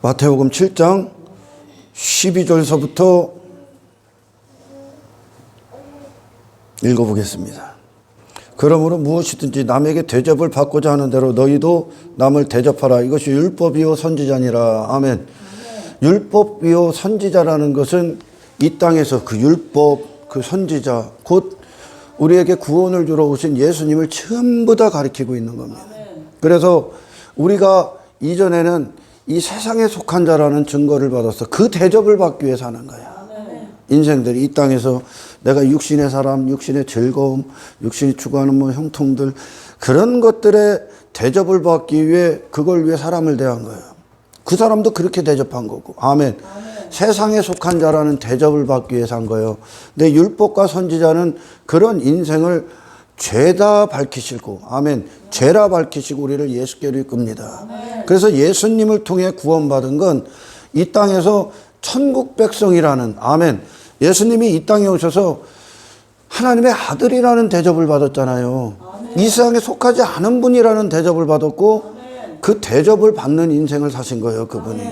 마태복음 7장 12절서부터 읽어보겠습니다. 그러므로 무엇이든지 남에게 대접을 받고자 하는 대로 너희도 남을 대접하라. 이것이 율법이요 선지자니라. 아멘. 율법이요 선지자라는 것은 이 땅에서 그 율법, 그 선지자, 곧 우리에게 구원을 주러 오신 예수님을 전부 다 가리키고 있는 겁니다. 그래서 우리가 이전에는 이 세상에 속한 자라는 증거를 받아서 그 대접을 받기 위해 사는 거야. 인생들이 이 땅에서 내가 육신의 사람, 육신의 즐거움, 육신이 추구하는 뭐 형통들, 그런 것들의 대접을 받기 위해, 그걸 위해 사람을 대한 거예요. 그 사람도 그렇게 대접한 거고. 아멘. 세상에 속한 자라는 대접을 받기 위해 산 거예요. 근데 율법과 선지자는 그런 인생을 죄다 밝히시고, 아멘, 죄라 밝히시고 우리를 예수께로 이끕니다. 그래서 예수님을 통해 구원받은 건 이 땅에서 천국 백성이라는, 아멘, 예수님이 이 땅에 오셔서 하나님의 아들이라는 대접을 받았잖아요. 이 세상에 속하지 않은 분이라는 대접을 받았고, 그 대접을 받는 인생을 사신 거예요, 그분이.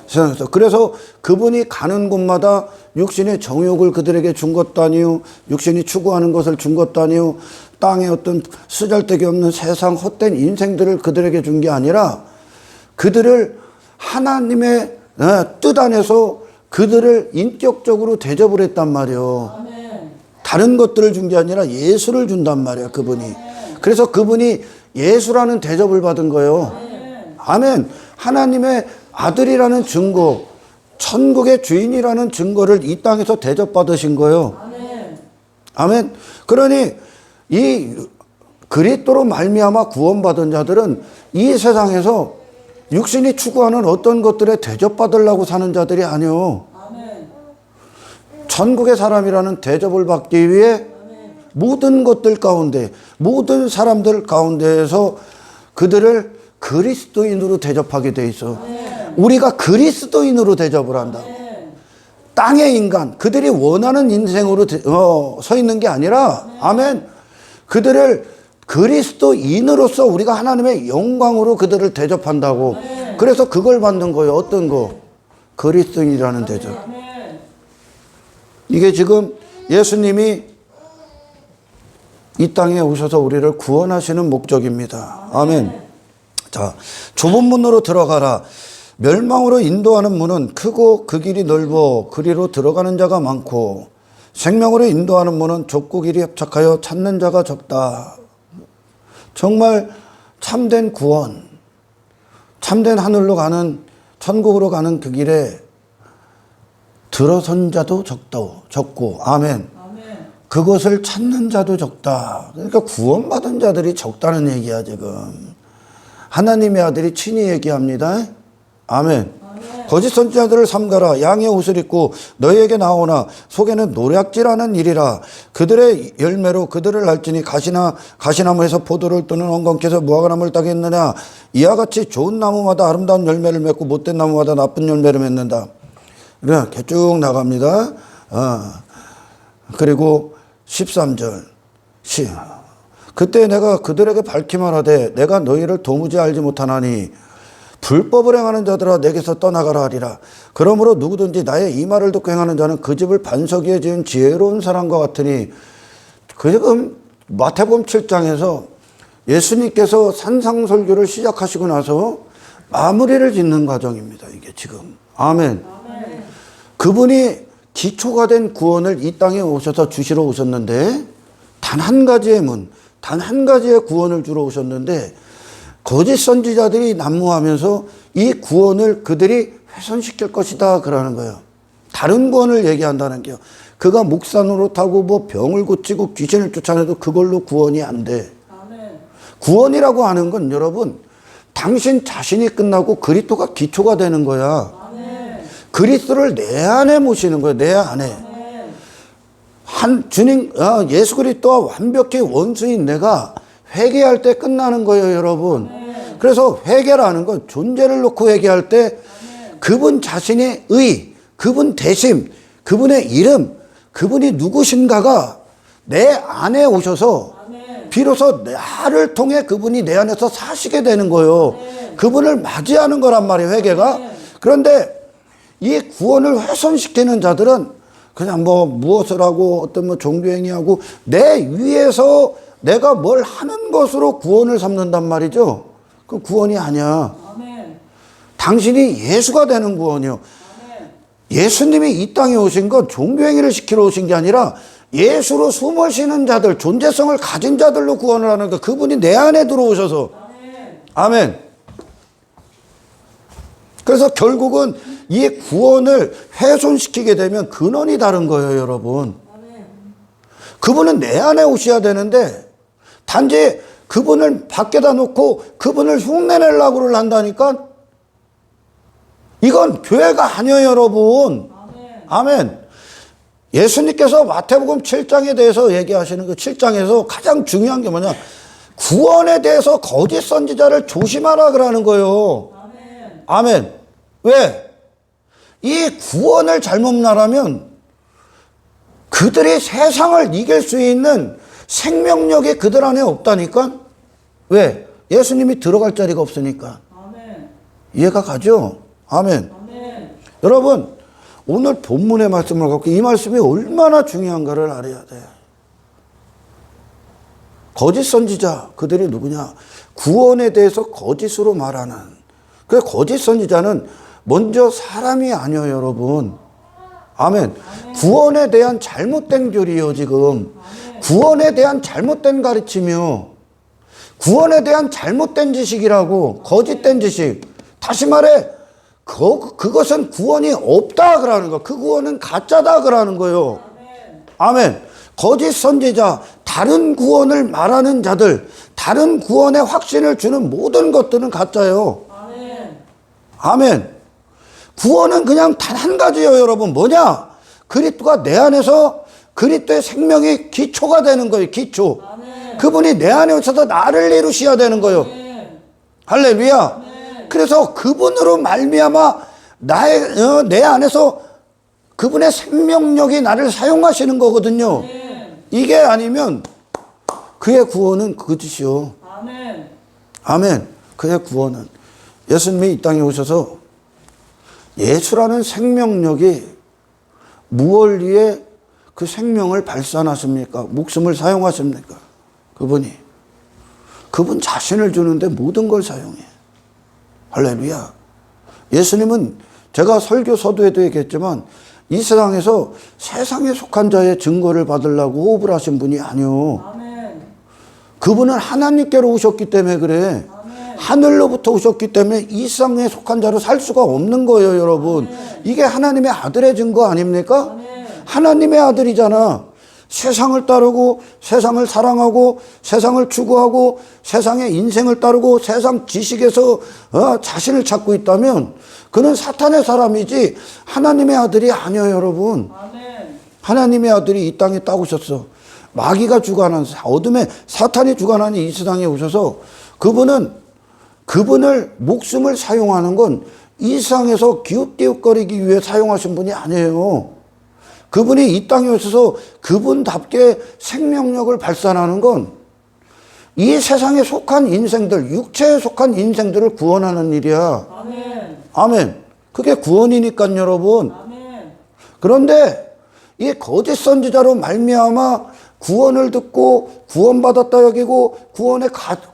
세상에서. 그래서 그분이 가는 곳마다 육신의 정욕을 그들에게 준 것도 아니요, 육신이 추구하는 것을 준 것도 아니요, 땅에 어떤 쓰잘데기 없는 세상 헛된 인생들을 그들에게 준 게 아니라 그들을 하나님의 뜻 안에서 그들을 인격적으로 대접을 했단 말이에요. 다른 것들을 준 게 아니라 예수를 준단 말이에요, 그분이. 그래서 그분이 예수라는 대접을 받은 거예요. 아멘. 하나님의 아들이라는 증거, 천국의 주인이라는 증거를 이 땅에서 대접받으신 거예요. 아멘. 그러니 이 그리스도로 말미암아 구원받은 자들은 이 세상에서 육신이 추구하는 어떤 것들에 대접받으려고 사는 자들이 아니요. 천국의 사람이라는 대접을 받기 위해 모든 것들 가운데, 모든 사람들 가운데에서 그들을 그리스도인으로 대접하게 돼 있어. 우리가 그리스도인으로 대접을 한다. 땅의 인간, 그들이 원하는 인생으로 서 있는 게 아니라, 아멘, 그들을 그리스도인으로서 우리가 하나님의 영광으로 그들을 대접한다고. 그래서 그걸 받는 거예요. 어떤 거? 그리스도인이라는 대접. 이게 지금 예수님이 이 땅에 오셔서 우리를 구원하시는 목적입니다. 아멘. 자, 좁은 문으로 들어가라. 멸망으로 인도하는 문은 크고 그 길이 넓어 그리로 들어가는 자가 많고, 생명으로 인도하는 문은 좁고 길이 협착하여 찾는 자가 적다. 정말 참된 구원, 참된 하늘로 가는, 천국으로 가는 그 길에 들어선 자도 적고, 아멘. 그것을 찾는 자도 적다. 그러니까 구원받은 자들이 적다는 얘기야, 지금. 하나님의 아들이 친히 얘기합니다. 아멘. 거짓 선지자들을 삼가라. 양의 옷을 입고 너희에게 나오나 속에는 노략질하는 일이라. 그들의 열매로 그들을 알지니 가시나무에서 포도를 뜨는 엉겅퀴에서 무화과나무를 따겠느냐. 이와 같이 좋은 나무마다 아름다운 열매를 맺고 못된 나무마다 나쁜 열매를 맺는다. 이렇게 쭉 나갑니다. 그리고 13절. 그때 내가 그들에게 밝히 말하되 내가 너희를 도무지 알지 못하나니 불법을 행하는 자들아 내게서 떠나가라 하리라. 그러므로 누구든지 나의 이 말을 듣고 행하는 자는 그 집을 반석 위에 지은 지혜로운 사람과 같으니. 지금 마태복음 7장에서 예수님께서 산상설교를 시작하시고 나서 마무리를 짓는 과정입니다. 이게 지금. 아멘. 그분이 기초가 된 구원을 이 땅에 오셔서 주시러 오셨는데, 단 한 가지의 문, 단 한 가지의 구원을 주러 오셨는데, 거짓 선지자들이 난무하면서 이 구원을 그들이 훼손시킬 것이다 그러는 거예요. 다른 구원을 얘기한다는 게요. 그가 목산으로 타고 뭐 병을 고치고 귀신을 쫓아내도 그걸로 구원이 안 돼. 구원이라고 하는 건 여러분, 당신 자신이 끝나고 그리스도가 기초가 되는 거야. 그리스도를 내 안에 모시는 거예요. 내 안에. 주님, 예수 그리스도와 완벽히 원수인 내가 회개할 때 끝나는 거예요, 여러분. 그래서 회개라는 건 존재를 놓고 회개할 때 그분 자신의 의, 그분 대심, 그분의 이름, 그분이 누구신가가 내 안에 오셔서 비로소 나를 통해 그분이 내 안에서 사시게 되는 거예요. 그분을 맞이하는 거란 말이에요, 회개가. 그런데 이 구원을 훼손시키는 자들은 그냥 무엇을 하고 어떤 종교행위하고 내 위에서 내가 뭘 하는 것으로 구원을 삼는단 말이죠. 그 구원이 아니야. 아멘. 당신이 예수가 되는 구원이요. 아멘. 예수님이 이 땅에 오신 건 종교행위를 시키러 오신 게 아니라 예수로 숨을 쉬는 자들, 존재성을 가진 자들로 구원을 하는 거. 그분이 내 안에 들어오셔서. 아멘. 아멘. 그래서 결국은 이 구원을 훼손시키게 되면 근원이 다른 거예요, 여러분. 아멘. 그분은 내 안에 오셔야 되는데 단지 그분을 밖에다 놓고 그분을 흉내내려고 한다니까 이건 교회가 아니에요, 여러분. 아멘. 아멘. 예수님께서 마태복음 7장에 대해서 얘기하시는 그 7장에서 가장 중요한 게 뭐냐? 구원에 대해서 거짓 선지자를 조심하라 그러는 거예요. 아멘. 아멘. 왜? 이 구원을 잘못 말하면 그들이 세상을 이길 수 있는 생명력이 그들 안에 없다니까? 왜? 예수님이 들어갈 자리가 없으니까. 아멘. 이해가 가죠? 아멘. 아멘. 여러분, 오늘 본문의 말씀을 갖고 이 말씀이 얼마나 중요한가를 알아야 돼. 거짓 선지자, 그들이 누구냐? 구원에 대해서 거짓으로 말하는. 그 거짓 선지자는 먼저 사람이 아니에요, 여러분. 아멘. 구원에 대한 잘못된 교리요, 지금. 구원에 대한 잘못된 가르침이요. 구원에 대한 잘못된 지식이라고, 거짓된 지식. 다시 말해, 그것은 구원이 없다 그러는 거. 그 구원은 가짜다 그러는 거예요. 아멘. 거짓 선지자, 다른 구원을 말하는 자들, 다른 구원의 확신을 주는 모든 것들은 가짜예요. 아멘. 아멘. 구원은 그냥 단 한 가지예요, 여러분. 뭐냐? 그리스도가 내 안에서 그리스도의 생명이 기초가 되는 거예요, 기초. 아멘. 그분이 내 안에 오셔서 나를 이루셔야 되는 거예요. 아멘. 할렐루야. 아멘. 그래서 그분으로 말미암아 내 안에서 그분의 생명력이 나를 사용하시는 거거든요. 아멘. 이게 아니면 그의 구원은 거짓이요. 아멘. 아멘. 그의 구원은 예수님이 이 땅에 오셔서 예수라는 생명력이 무엇 위에 그 생명을 발산하십니까? 목숨을 사용하십니까? 그분 자신을 주는데 모든 걸 사용해. 할렐루야. 예수님은 제가 설교 서두에도 얘기했지만 이 세상에서 세상에 속한 자의 증거를 받으려고 호흡을 하신 분이 아니요. 아멘. 그분은 하나님께로 오셨기 때문에 그래. 하늘로부터 오셨기 때문에 이 세상에 속한 자로 살 수가 없는 거예요, 여러분. 이게 하나님의 아들의 증거 아닙니까? 하나님의 아들이잖아. 세상을 따르고 세상을 사랑하고 세상을 추구하고 세상의 인생을 따르고 세상 지식에서 자신을 찾고 있다면 그는 사탄의 사람이지 하나님의 아들이 아니에요, 여러분. 아멘. 하나님의 아들이 이 땅에 딱 오셨어. 마귀가 주관하는, 어둠에 사탄이 주관하는 이 세상에 오셔서 그분을 목숨을 사용하는 건 이 세상에서 기웃기웃거리기 위해 사용하신 분이 아니에요. 그분이 이 땅에 오셔서 그분답게 생명력을 발산하는 건 이 세상에 속한 인생들, 육체에 속한 인생들을 구원하는 일이야. 아멘. 아멘. 그게 구원이니까요, 여러분. 아멘. 그런데 이 거짓 선지자로 말미암아 구원을 듣고 구원받았다 여기고 구원의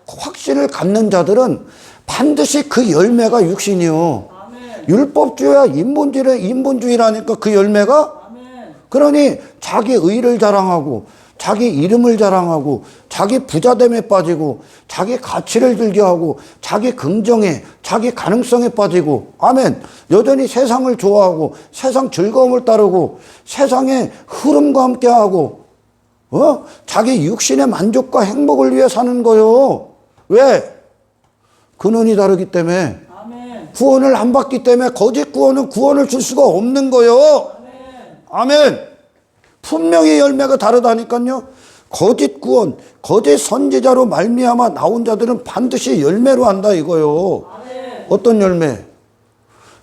확신을 갖는 자들은 반드시 그 열매가 육신이요. 아멘. 율법주의와 인본주의라니까 그 열매가. 아멘. 그러니 자기 의를 자랑하고 자기 이름을 자랑하고 자기 부자됨에 빠지고 자기 가치를 즐겨하고 자기 긍정에 자기 가능성에 빠지고 아멘. 여전히 세상을 좋아하고 세상 즐거움을 따르고 세상의 흐름과 함께하고 자기 육신의 만족과 행복을 위해 사는 거요. 왜? 근원이 다르기 때문에. 아멘. 구원을 안 받기 때문에 거짓 구원은 구원을 줄 수가 없는 거요. 아멘. 분명히 열매가 다르다니까요. 거짓 구원, 거짓 선지자로 말미암아 나온 자들은 반드시 열매로 한다 이거요. 아멘. 어떤 열매?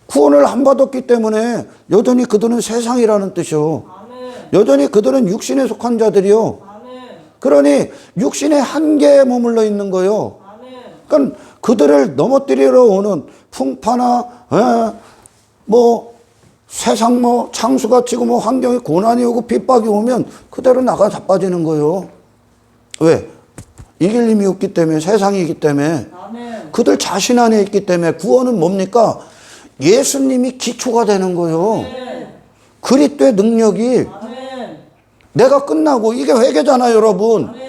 구원을 안 받았기 때문에 여전히 그들은 세상이라는 뜻이요. 아멘. 여전히 그들은 육신에 속한 자들이요. 아멘. 그러니 육신의 한계에 머물러 있는 거요. 아멘. 그러니까 그들을 넘어뜨리러 오는 풍파나 뭐 세상 뭐 창수가 치고 뭐 환경에 고난이 오고 핍박이 오면 그대로 나가 자빠지는 거예요. 왜? 이길 힘이 없기 때문에, 세상이기 때문에. 아멘. 그들 자신 안에 있기 때문에. 구원은 뭡니까? 예수님이 기초가 되는 거예요. 아멘. 그리스도의 능력이. 아멘. 내가 끝나고, 이게 회개잖아요, 여러분. 아멘.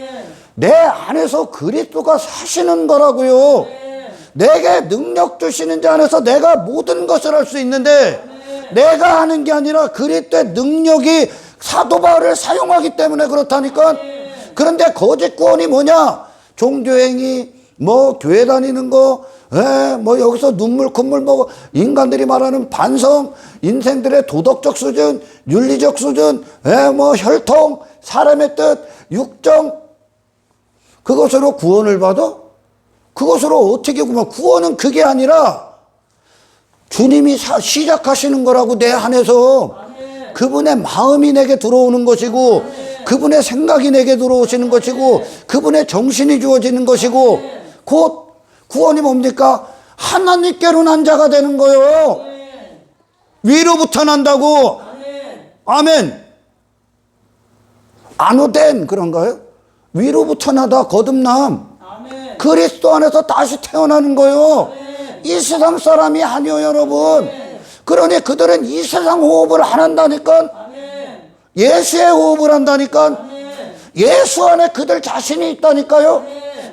내 안에서 그리스도가 사시는 거라고요. 아멘. 내게 능력 주시는 자 안에서 내가 모든 것을 할 수 있는데, 내가 하는 게 아니라 그리스도의 능력이 사도 바울을 사용하기 때문에 그렇다니까. 그런데 거짓 구원이 뭐냐? 종교행위, 뭐 교회 다니는 거, 뭐 여기서 눈물 콧물 뭐 인간들이 말하는 반성, 인생들의 도덕적 수준, 윤리적 수준, 뭐 혈통, 사람의 뜻, 육정, 그것으로 구원을 받아? 그것으로 어떻게 구원은 그게 아니라 주님이 시작하시는 거라고. 내 안에서 그분의 마음이 내게 들어오는 것이고, 그분의 생각이 내게 들어오시는 것이고, 그분의 정신이 주어지는 것이고, 곧 구원이 뭡니까? 하나님께로 난 자가 되는 거예요. 위로부터 난다고. 아멘. 안오된 그런가요? 위로부터 나다 거듭남. 그리스도 안에서 다시 태어나는 거예요. 이 세상 사람이 아니요, 여러분. 그러니 그들은 이 세상 호흡을 안 한다니까. 예수의 호흡을 한다니까. 예수 안에 그들 자신이 있다니까요.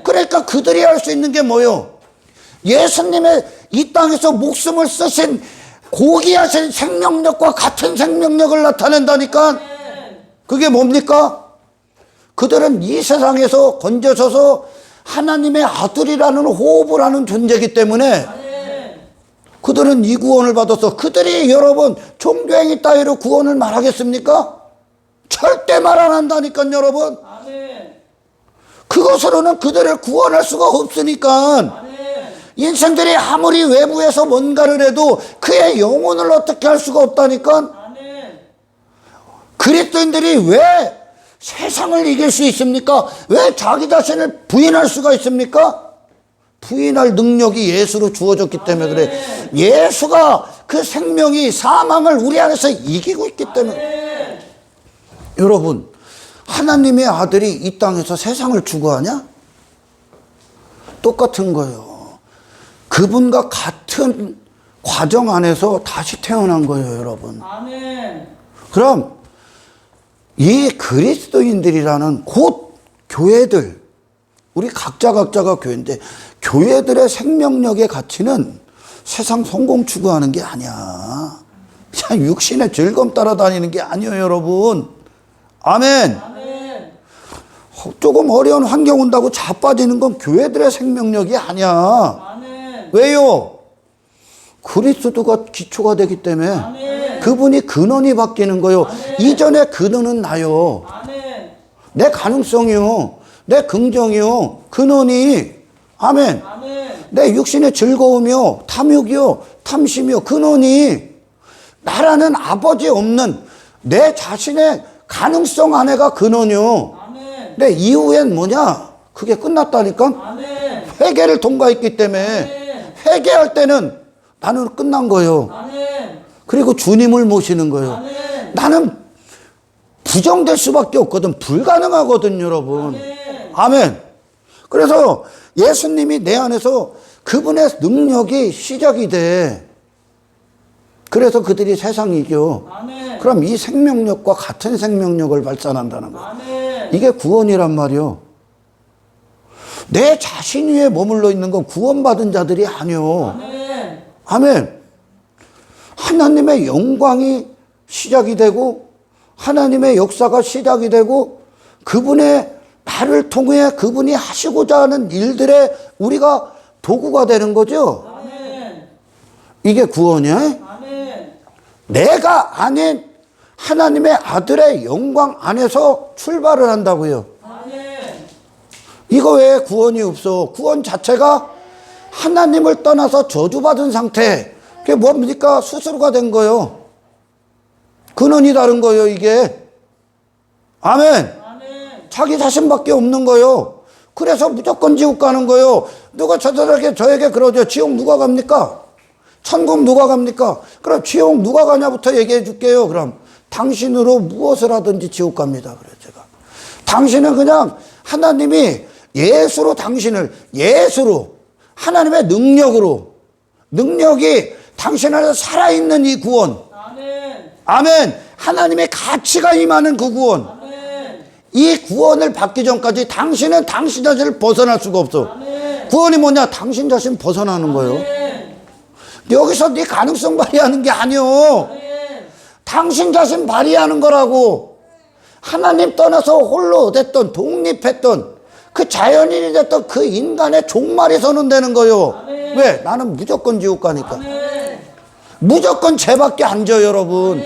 그러니까 그들이 할 수 있는 게 뭐요? 예수님의 이 땅에서 목숨을 쓰신 고귀하신 생명력과 같은 생명력을 나타낸다니까. 그게 뭡니까? 그들은 이 세상에서 건져져서 하나님의 아들이라는 호흡을 하는 존재이기 때문에 그들은 이 구원을 받아서, 그들이 여러분 종교행위 따위로 구원을 말하겠습니까? 절대 말 안 한다니까, 여러분. 그것으로는 그들을 구원할 수가 없으니까. 인생들이 아무리 외부에서 뭔가를 해도 그의 영혼을 어떻게 할 수가 없다니까. 그리스도인들이 왜 세상을 이길 수 있습니까? 왜 자기 자신을 부인할 수가 있습니까? 부인할 능력이 예수로 주어졌기 때문에 그래. 예수가 그 생명이 사망을 우리 안에서 이기고 있기 때문에. 여러분, 하나님의 아들이 이 땅에서 세상을 추구하냐? 똑같은 거예요. 그분과 같은 과정 안에서 다시 태어난 거예요, 여러분. 아멘. 그럼 이 그리스도인들이라는 곧 교회들, 우리 각자가 교회인데, 교회들의 생명력의 가치는 세상 성공 추구하는 게 아니야. 그냥 육신의 즐거움 따라다니는 게 아니에요, 여러분. 아멘. 아멘. 조금 어려운 환경 온다고 자빠지는 건 교회들의 생명력이 아니야. 아멘. 왜요? 그리스도가 기초가 되기 때문에. 아멘. 그분이 근원이 바뀌는 거요. 이전의 근원은 나요. 아멘. 내 가능성이요. 내 긍정이요. 근원이. 아멘. 아멘. 내 육신의 즐거움이요. 탐욕이요. 탐심이요. 근원이 나라는 아버지 없는 내 자신의 가능성 안에가 근원이요. 아멘. 근데 이후엔 뭐냐? 그게 끝났다니까. 아멘. 회개를 통과했기 때문에 회개할 때는 나는 끝난 거예요. 아멘. 그리고 주님을 모시는 거예요. 아멘. 나는 부정될 수밖에 없거든. 불가능하거든, 여러분. 아멘. 그래서 예수님이 내 안에서 그분의 능력이 시작이 돼. 그래서 그들이 세상이 이겨. 아멘. 그럼 이 생명력과 같은 생명력을 발산한다는 거야. 아멘. 이게 구원이란 말이요. 내 자신 위에 머물러 있는 건 구원받은 자들이 아니요. 아멘. 아멘. 하나님의 영광이 시작이 되고 하나님의 역사가 시작이 되고 그분의 나를 통해 그분이 하시고자 하는 일들에 우리가 도구가 되는 거죠. 아멘. 이게 구원이야. 아멘. 내가 아닌 하나님의 아들의 영광 안에서 출발을 한다고요. 아멘. 이거 왜 구원이 없어? 구원 자체가 하나님을 떠나서 저주받은 상태. 그게 뭡니까? 스스로가 된 거예요. 근원이 다른 거예요, 이게. 아멘. 아멘. 자기 자신밖에 없는 거예요. 그래서 무조건 지옥 가는 거예요. 누가 저에게 그러죠. 지옥 누가 갑니까? 천국 누가 갑니까? 그럼 지옥 누가 가냐부터 얘기해 줄게요. 그럼 당신으로 무엇을 하든지 지옥 갑니다. 그래요, 제가. 당신은 그냥 하나님이 예수로 당신을, 예수로, 하나님의 능력이 당신 안에 살아있는 이 구원. 아멘. 아멘. 하나님의 가치가 임하는 그 구원. 아멘. 이 구원을 받기 전까지 당신은 당신 자신을 벗어날 수가 없어. 아멘. 구원이 뭐냐? 당신 자신 벗어나는 거예요. 아멘. 여기서 네 가능성 발휘하는 게 아니요. 아멘. 당신 자신 발휘하는 거라고. 하나님 떠나서 홀로 됐던, 독립했던, 그 자연인이 됐던 그 인간의 종말이 선언되는 거요. 아멘. 왜? 나는 무조건 지옥 가니까. 아멘. 무조건 죄밖에 안 져요, 여러분.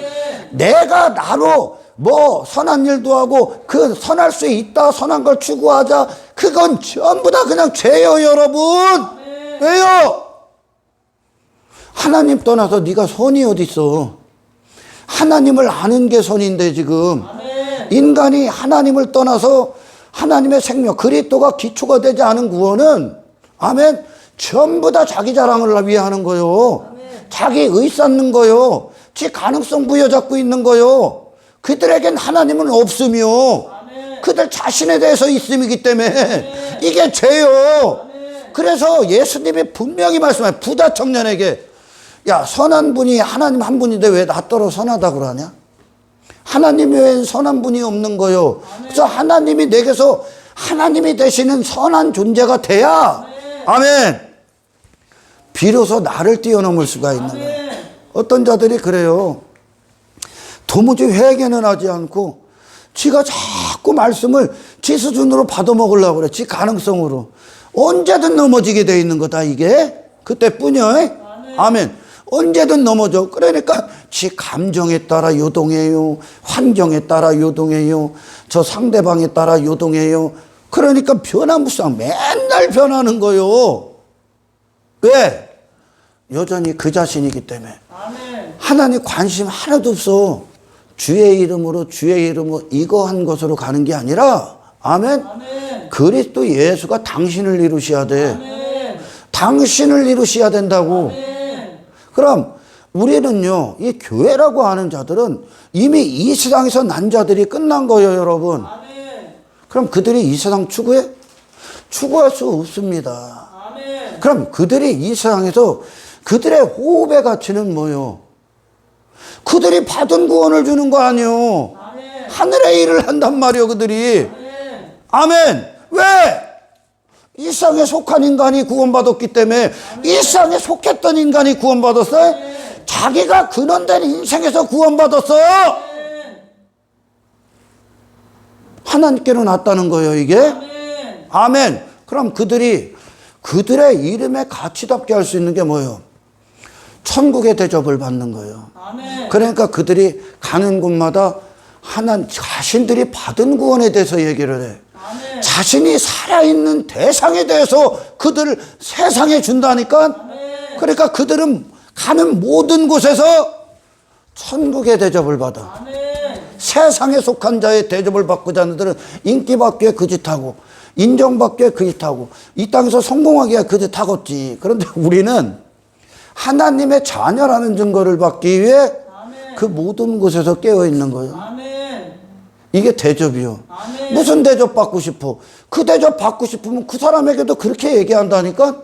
내가 나로 뭐 선한 일도 하고 그 선할 수 있다, 선한 걸 추구하자, 그건 전부 다 그냥 죄요, 여러분. 왜요? 하나님 떠나서 네가 선이 어디 있어? 하나님을 아는 게 선인데 지금 인간이 하나님을 떠나서 하나님의 생명, 그리스도가 기초가 되지 않은 구원은, 아멘, 전부 다 자기 자랑을 위해 하는 거요. 자기 의 쌓는 거요. 지 가능성 부여잡고 있는 거요. 그들에겐 하나님은 없으며 그들 자신에 대해서 있음이기 때문에 이게 죄요. 그래서 예수님이 분명히 말씀하세요. 부다 청년에게, 야, 선한 분이 하나님 한 분인데 왜 나 떨어 선하다고 그러냐? 하나님 외엔 선한 분이 없는 거요. 그래서 하나님이 내게서 하나님이 되시는 선한 존재가 돼야, 아멘, 비로소 나를 뛰어넘을 수가 있는 거예요. 어떤 자들이 그래요. 도무지 회개는 하지 않고 지가 자꾸 말씀을 지 수준으로 받아먹으려고 그래. 지 가능성으로. 언제든 넘어지게 돼 있는 거다, 이게. 그때뿐이요. 아멘. 언제든 넘어져. 그러니까 지 감정에 따라 요동해요. 환경에 따라 요동해요. 저 상대방에 따라 요동해요. 그러니까 변화무쌍 맨날 변하는 거요. 왜? 여전히 그 자신이기 때문에. 하나님 관심 하나도 없어. 주의 이름으로 이거 한 것으로 가는 게 아니라, 아멘, 그리스도 예수가 당신을 이루셔야 돼. 당신을 이루셔야 된다고. 그럼 우리는요, 이 교회라고 하는 자들은 이미 이 세상에서 난 자들이 끝난 거예요, 여러분. 그럼 그들이 이 세상 추구해? 추구할 수 없습니다. 그럼 그들이 이 세상에서 그들의 호흡의 가치는 뭐요? 그들이 받은 구원을 주는 거 아니요. 하늘의 일을 한단 말이요, 그들이. 아멘. 왜? 이 세상에 속한 인간이 구원받았기 때문에. 이 세상에 속했던 인간이 구원받았어요? 자기가 근원된 인생에서 구원받았어. 하나님께로 났다는 거예요, 이게. 아멘. 그럼 그들이 그들의 이름의 가치답게 할 수 있는 게 뭐예요? 천국의 대접을 받는 거예요. 그러니까 그들이 가는 곳마다 자신들이 받은 구원에 대해서 얘기를 해. 자신이 살아있는 대상에 대해서 그들을 세상에 준다니까. 그러니까 그들은 가는 모든 곳에서 천국의 대접을 받아. 세상에 속한 자의 대접을 받고자 하는 자들은 인기받기에 그짓하고 인정받기에 그짓하고 이 땅에서 성공하기에 그짓하겠지. 그런데 우리는 하나님의 자녀라는 증거를 받기 위해 그 모든 곳에서 깨어있는 거예요. 이게 대접이요. 무슨 대접 받고 싶어? 그 대접 받고 싶으면 그 사람에게도 그렇게 얘기한다니까.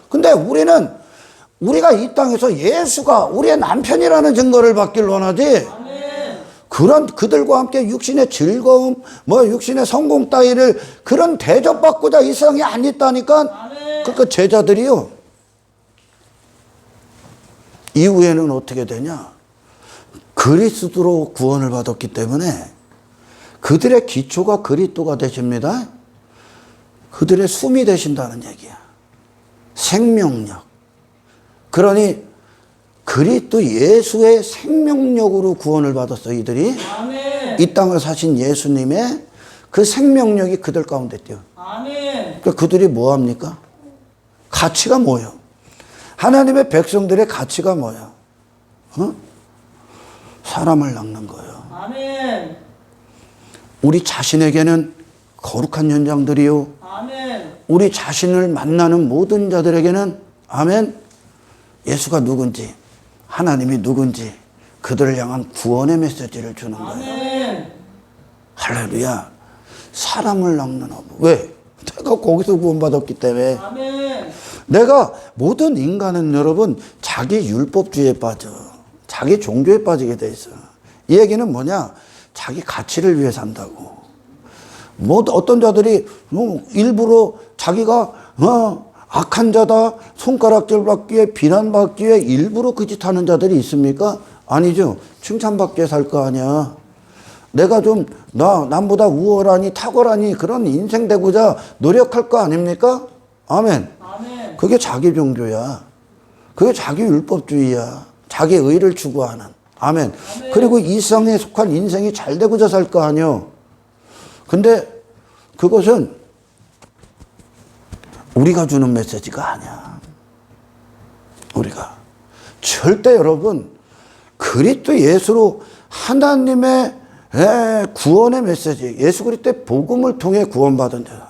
근데 우리가 이 땅에서 예수가 우리의 남편이라는 증거를 받길 원하지. 그런 그들과 함께 육신의 즐거움, 육신의 성공 따위를 그런 대접받고자 이 세상에 안 있다니까. 그러니까 제자들이요, 이후에는 어떻게 되냐? 그리스도로 구원을 받았기 때문에 그들의 기초가 그리스도가 되십니다. 그들의 숨이 되신다는 얘기야. 생명력. 그러니 그리스도 예수의 생명력으로 구원을 받았어, 이들이. 이 땅을 사신 예수님의 그 생명력이 그들 가운데 뛰어. 그러니까 그들이 뭐 합니까? 가치가 뭐예요? 하나님의 백성들의 가치가 뭐예요? 사람을 낚는 거예요. 우리 자신에게는 거룩한 현장들이요. 우리 자신을 만나는 모든 자들에게는, 아멘, 예수가 누군지, 하나님이 누군지 그들을 향한 구원의 메시지를 주는 거예요. 아멘. 할렐루야. 사람을 낚는 어부. 왜? 내가 거기서 구원받았기 때문에. 아멘. 내가 모든 인간은 여러분 자기 율법주의에 빠져. 자기 종교에 빠지게 돼 있어. 이 얘기는 뭐냐? 자기 가치를 위해 산다고. 뭐 어떤 자들이 일부러 자기가 악한 자다, 손가락질 받기 위해, 비난받기 위해 일부러 그 짓 하는 자들이 있습니까? 아니죠. 칭찬받기 위해 살 거 아니야. 내가 좀 남보다 우월하니 탁월하니 그런 인생 되고자 노력할 거 아닙니까? 아멘. 아멘. 그게 자기 종교야. 그게 자기 율법주의야. 자기 의를 추구하는. 아멘. 아멘. 그리고 이 세상에 속한 인생이 잘 되고자 살 거 아니요. 근데 그것은 우리가 주는 메시지가 아니야. 우리가. 절대 여러분, 그리스도 예수로 하나님의 구원의 메시지, 예수 그리스도의 복음을 통해 구원받은 자.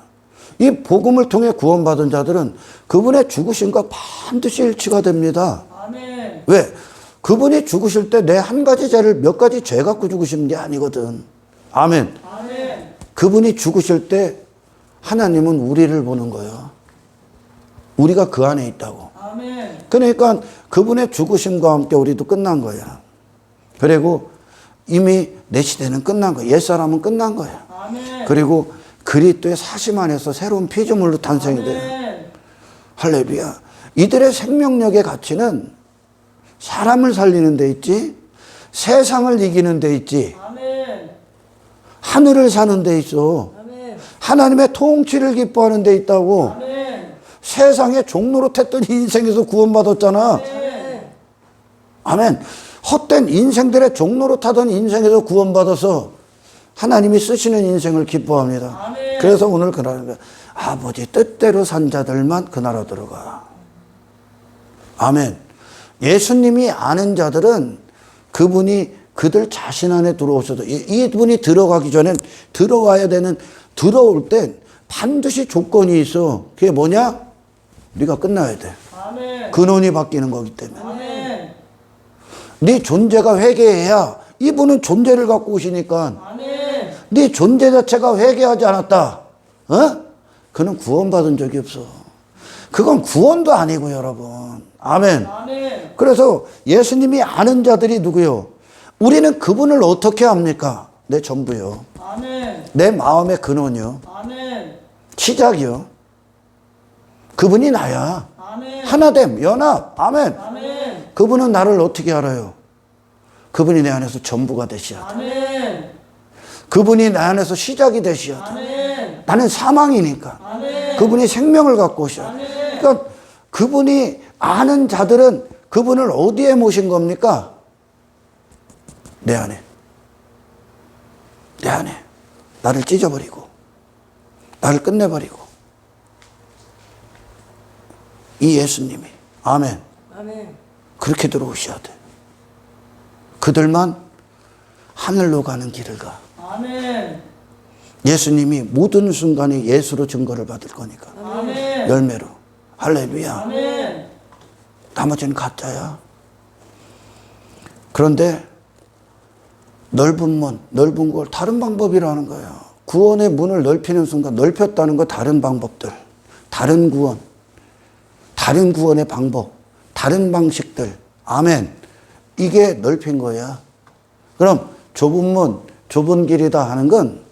이 복음을 통해 구원받은 자들은 그분의 죽으심과 반드시 일치가 됩니다. 아멘. 왜? 그분이 죽으실 때 내 한 가지 죄를 몇 가지 죄 갖고 죽으시는 게 아니거든. 아멘. 아멘. 그분이 죽으실 때 하나님은 우리를 보는 거예요. 우리가 그 안에 있다고. 아멘. 그러니까 그분의 죽으심과 함께 우리도 끝난 거야. 그리고 이미 내 시대는 끝난 거야. 옛사람은 끝난 거야. 아멘. 그리고 그리스도의 사심 안에서 새로운 피조물로 탄생이 돼요. 아멘. 할렐루야. 이들의 생명력의 가치는 사람을 살리는 데 있지, 세상을 이기는 데 있지, 아멘. 하늘을 사는 데 있어. 아멘. 하나님의 통치를 기뻐하는 데 있다고. 아멘. 세상에 종노릇했던 인생에서 구원받았잖아. 아멘. 아멘. 헛된 인생들의 종노릇하던 인생에서 구원받아서 하나님이 쓰시는 인생을 기뻐합니다. 아멘. 그래서 오늘 그러는 거야. 아버지 뜻대로 산 자들만 그 나라 들어가. 아멘. 예수님이 아는 자들은 그분이 그들 자신 안에 들어오셔도 이분이 들어가기 전엔 들어와야 되는, 들어올 땐 반드시 조건이 있어. 그게 뭐냐? 네가 끝나야 돼. 아멘. 근원이 바뀌는 거기 때문에. 아멘. 네 존재가 회개해야, 이분은 존재를 갖고 오시니까 아멘. 네 존재 자체가 회개하지 않았다. 그는 구원받은 적이 없어. 그건 구원도 아니고 여러분. 아멘. 아멘. 그래서 예수님이 아는 자들이 누구요? 우리는 그분을 어떻게 합니까? 내 전부요. 아멘. 내 마음의 근원이요. 아멘. 시작이요. 그분이 나야. 아멘. 하나됨, 연합. 아멘. 아멘. 그분은 나를 어떻게 알아요? 그분이 내 안에서 전부가 되셔야 돼. 아멘. 그분이 내 안에서 시작이 되셔야 돼. 아멘. 나는 사망이니까. 아멘. 그분이 생명을 갖고 오셔야 돼. 아멘. 그러니까 그분이 아는 자들은 그분을 어디에 모신 겁니까? 내 안에. 내 안에. 나를 찢어버리고, 나를 끝내버리고. 이 예수님이. 아멘. 아멘. 그렇게 들어오셔야 돼. 그들만 하늘로 가는 길을 가. 아멘. 예수님이 모든 순간에 예수로 증거를 받을 거니까. 아멘. 열매로. 할렐루야. 아멘. 나머지는 가짜야. 그런데 넓은 문, 넓은 곳, 다른 방법이라는 거예요. 구원의 문을 넓히는 순간, 넓혔다는 거 다른 방법들, 다른 구원, 다른 구원의 방법, 다른 방식들. 아멘. 이게 넓힌 거야. 그럼 좁은 문, 좁은 길이다 하는 건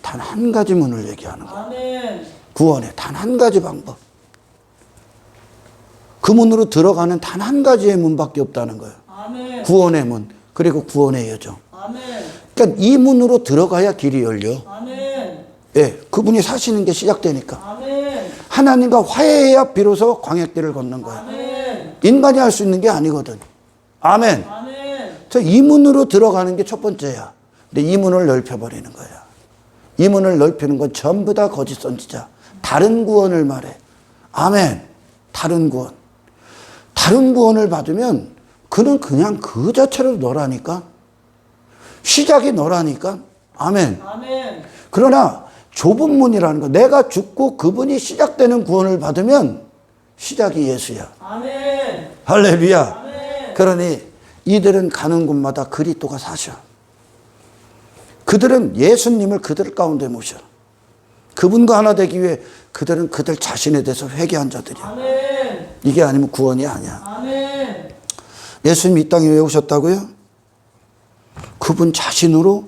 단 한 가지 문을 얘기하는 거야. 아멘. 구원의 단 한 가지 방법. 그 문으로 들어가는 단 한 가지의 문밖에 없다는 거예요. 아멘. 구원의 문, 그리고 구원의 여정. 아멘. 그러니까 이 문으로 들어가야 길이 열려. 아멘. 예, 그분이 사시는 게 시작되니까. 아멘. 하나님과 화해해야 비로소 광야길을 걷는 거야. 아멘. 인간이 할 수 있는 게 아니거든. 아멘. 아멘. 저 이 문으로 들어가는 게 첫 번째야. 근데 이 문을 넓혀버리는 거야. 이 문을 넓히는 건 전부 다 거짓 선지자. 다른 구원을 말해. 아멘. 다른 구원. 다른 구원을 받으면 그는 그냥 그 자체로 너라니까. 시작이 너라니까. 아멘. 아멘. 그러나 좁은 문이라는 거, 내가 죽고 그분이 시작되는 구원을 받으면 시작이 예수야. 아멘. 할렐루야. 아멘. 그러니 이들은 가는 곳마다 그리스도가 사셔. 그들은 예수님을 그들 가운데 모셔. 그분과 하나 되기 위해 그들은 그들 자신에 대해서 회개한 자들이야. 아멘. 이게 아니면 구원이 아니야. 아멘. 예수님이 이 땅에 왜 오셨다고요? 그분 자신으로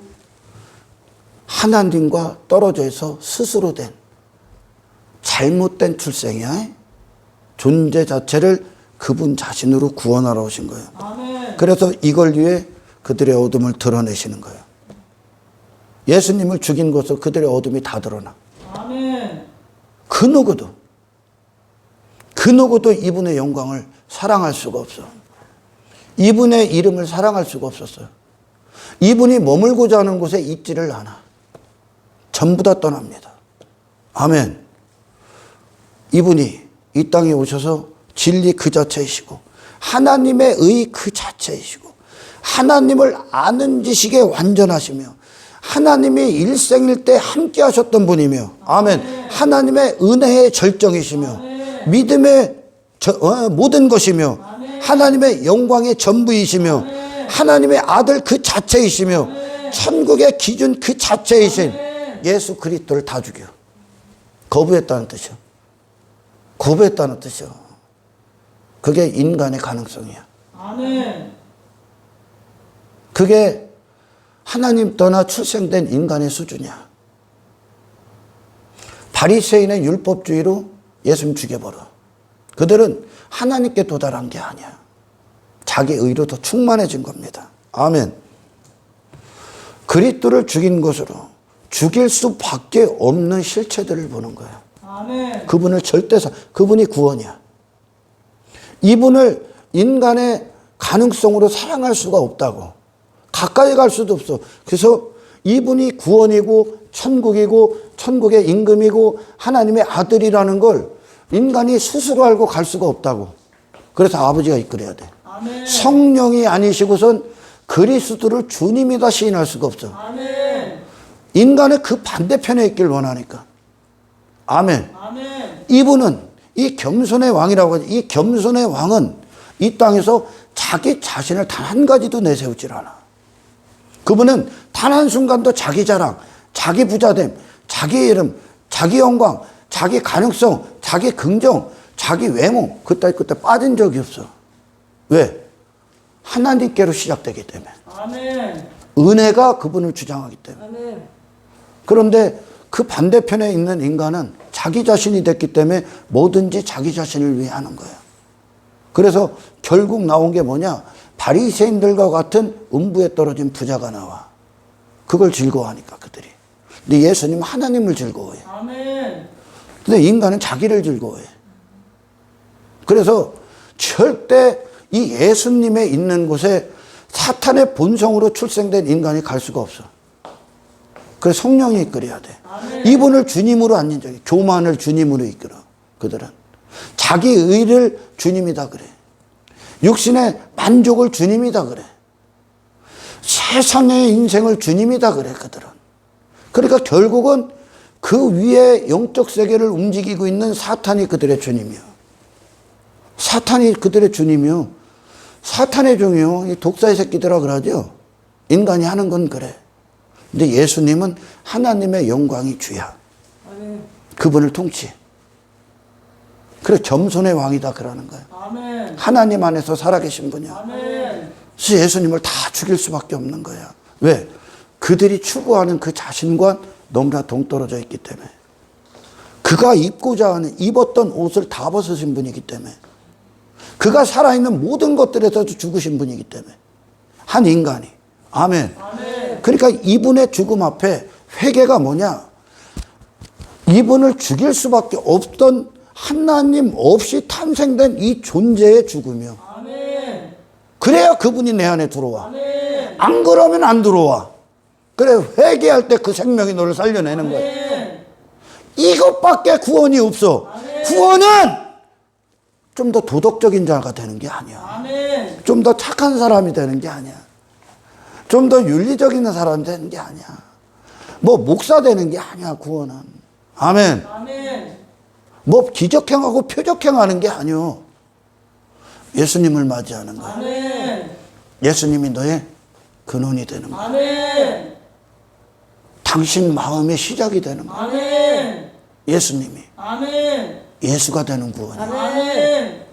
하나님과 떨어져서 스스로 된 잘못된 출생이야. 존재 자체를 그분 자신으로 구원하러 오신 거예요. 아멘. 그래서 이걸 위해 그들의 어둠을 드러내시는 거예요. 예수님을 죽인 것으로 그들의 어둠이 다 드러나. 아멘. 그 누구도 이분의 영광을 사랑할 수가 없어. 이분의 이름을 사랑할 수가 없었어요. 이분이 머물고자 하는 곳에 있지를 않아. 전부 다 떠납니다. 아멘. 이분이 이 땅에 오셔서 진리 그 자체이시고 하나님의 의 그 자체이시고 하나님을 아는 지식에 완전하시며 하나님이 일생일 때 함께 하셨던 분이며 아멘. 하나님의 은혜의 절정이시며 믿음의 모든 것이며 하나님의 영광의 전부이시며 하나님의 아들 그 자체이시며 천국의 기준 그 자체이신 예수 그리스도를 다 죽여. 거부했다는 뜻이요. 거부했다는 뜻이요. 그게 인간의 가능성이야. 아멘. 그게 하나님 떠나 출생된 인간의 수준이야. 바리새인의 율법주의로 예수님 죽여버려. 그들은 하나님께 도달한 게 아니야. 자기 의로 더 충만해진 겁니다. 아멘. 그리스도를 죽인 것으로 죽일 수밖에 없는 실체들을 보는 거예요. 아멘. 그분을 그분이 구원이야. 이분을 인간의 가능성으로 사랑할 수가 없다고. 가까이 갈 수도 없어. 그래서 이분이 구원이고 천국이고 천국의 임금이고 하나님의 아들이라는 걸 인간이 스스로 알고 갈 수가 없다고. 그래서 아버지가 이끌어야 돼. 아멘. 성령이 아니시고선 그리스도를 주님이다 시인할 수가 없어. 아멘. 인간은 그 반대편에 있길 원하니까. 아멘. 아멘. 이분은 이 겸손의 왕이라고 하죠. 이 겸손의 왕은 이 땅에서 자기 자신을 단 한 가지도 내세우질 않아. 그분은 단 한순간도 자기 자랑, 자기 부자됨, 자기 이름, 자기 영광, 자기 가능성, 자기 긍정, 자기 외모 그때 빠진 적이 없어. 왜? 하나님께로 시작되기 때문에. 아멘. 은혜가 그분을 주장하기 때문에. 아멘. 그런데 그 반대편에 있는 인간은 자기 자신이 됐기 때문에 뭐든지 자기 자신을 위해 하는 거예요. 그래서 결국 나온 게 뭐냐? 바리새인들과 같은 음부에 떨어진 부자가 나와. 그걸 즐거워하니까 그들이. 근데 예수님은 하나님을 즐거워해. 아멘. 근데 인간은 자기를 즐거워해. 그래서 절대 이 예수님의 있는 곳에 사탄의 본성으로 출생된 인간이 갈 수가 없어. 그래서 성령이 이끌어야 돼. 아멘. 이분을 주님으로 안 인정해. 교만을 주님으로 이끌어. 그들은. 자기 의를 주님이다 그래. 육신의 만족을 주님이다 그래. 세상의 인생을 주님이다 그래 그들은. 그러니까 결국은 그 위에 영적 세계를 움직이고 있는 사탄이 그들의 주님이요. 사탄이 그들의 주님이요. 사탄의 종이요. 이 독사의 새끼들아 그러죠. 인간이 하는 건 그래. 근데 예수님은 하나님의 영광이 주야. 아멘. 그분을 통치해. 그래 겸손의 왕이다 그러는 거예요. 아멘. 하나님 안에서 살아계신 분이야. 아멘. 그래서 예수님을 다 죽일 수밖에 없는 거야. 왜? 그들이 추구하는 그 자신과 너무나 동떨어져 있기 때문에. 그가 입고자 하는 입었던 옷을 다 벗으신 분이기 때문에. 그가 살아있는 모든 것들에서도 죽으신 분이기 때문에. 한 인간이. 아멘. 아멘. 그러니까 이분의 죽음 앞에 회개가 뭐냐? 이분을 죽일 수밖에 없던 하나님 없이 탄생된 이 존재의 죽음이요. 아멘. 그래야 그분이 내 안에 들어와. 아멘. 안 그러면 안 들어와. 그래 회개할 때 그 생명이 너를 살려내는 거야. 아멘. 이것밖에 구원이 없어. 아멘. 구원은 좀 더 도덕적인 자가 되는 게 아니야. 아멘. 좀 더 착한 사람이 되는 게 아니야. 좀 더 윤리적인 사람이 되는 게 아니야. 뭐 목사 되는 게 아니야 구원은. 아멘. 아멘. 뭐 기적행하고 표적행하는 게 아니요. 예수님을 맞이하는 거예요. 아멘. 예수님이 너의 근원이 되는 거예요. 아멘. 당신 마음의 시작이 되는 거예요. 아멘. 예수님이. 아멘. 예수가 되는 구원이에요. 아멘.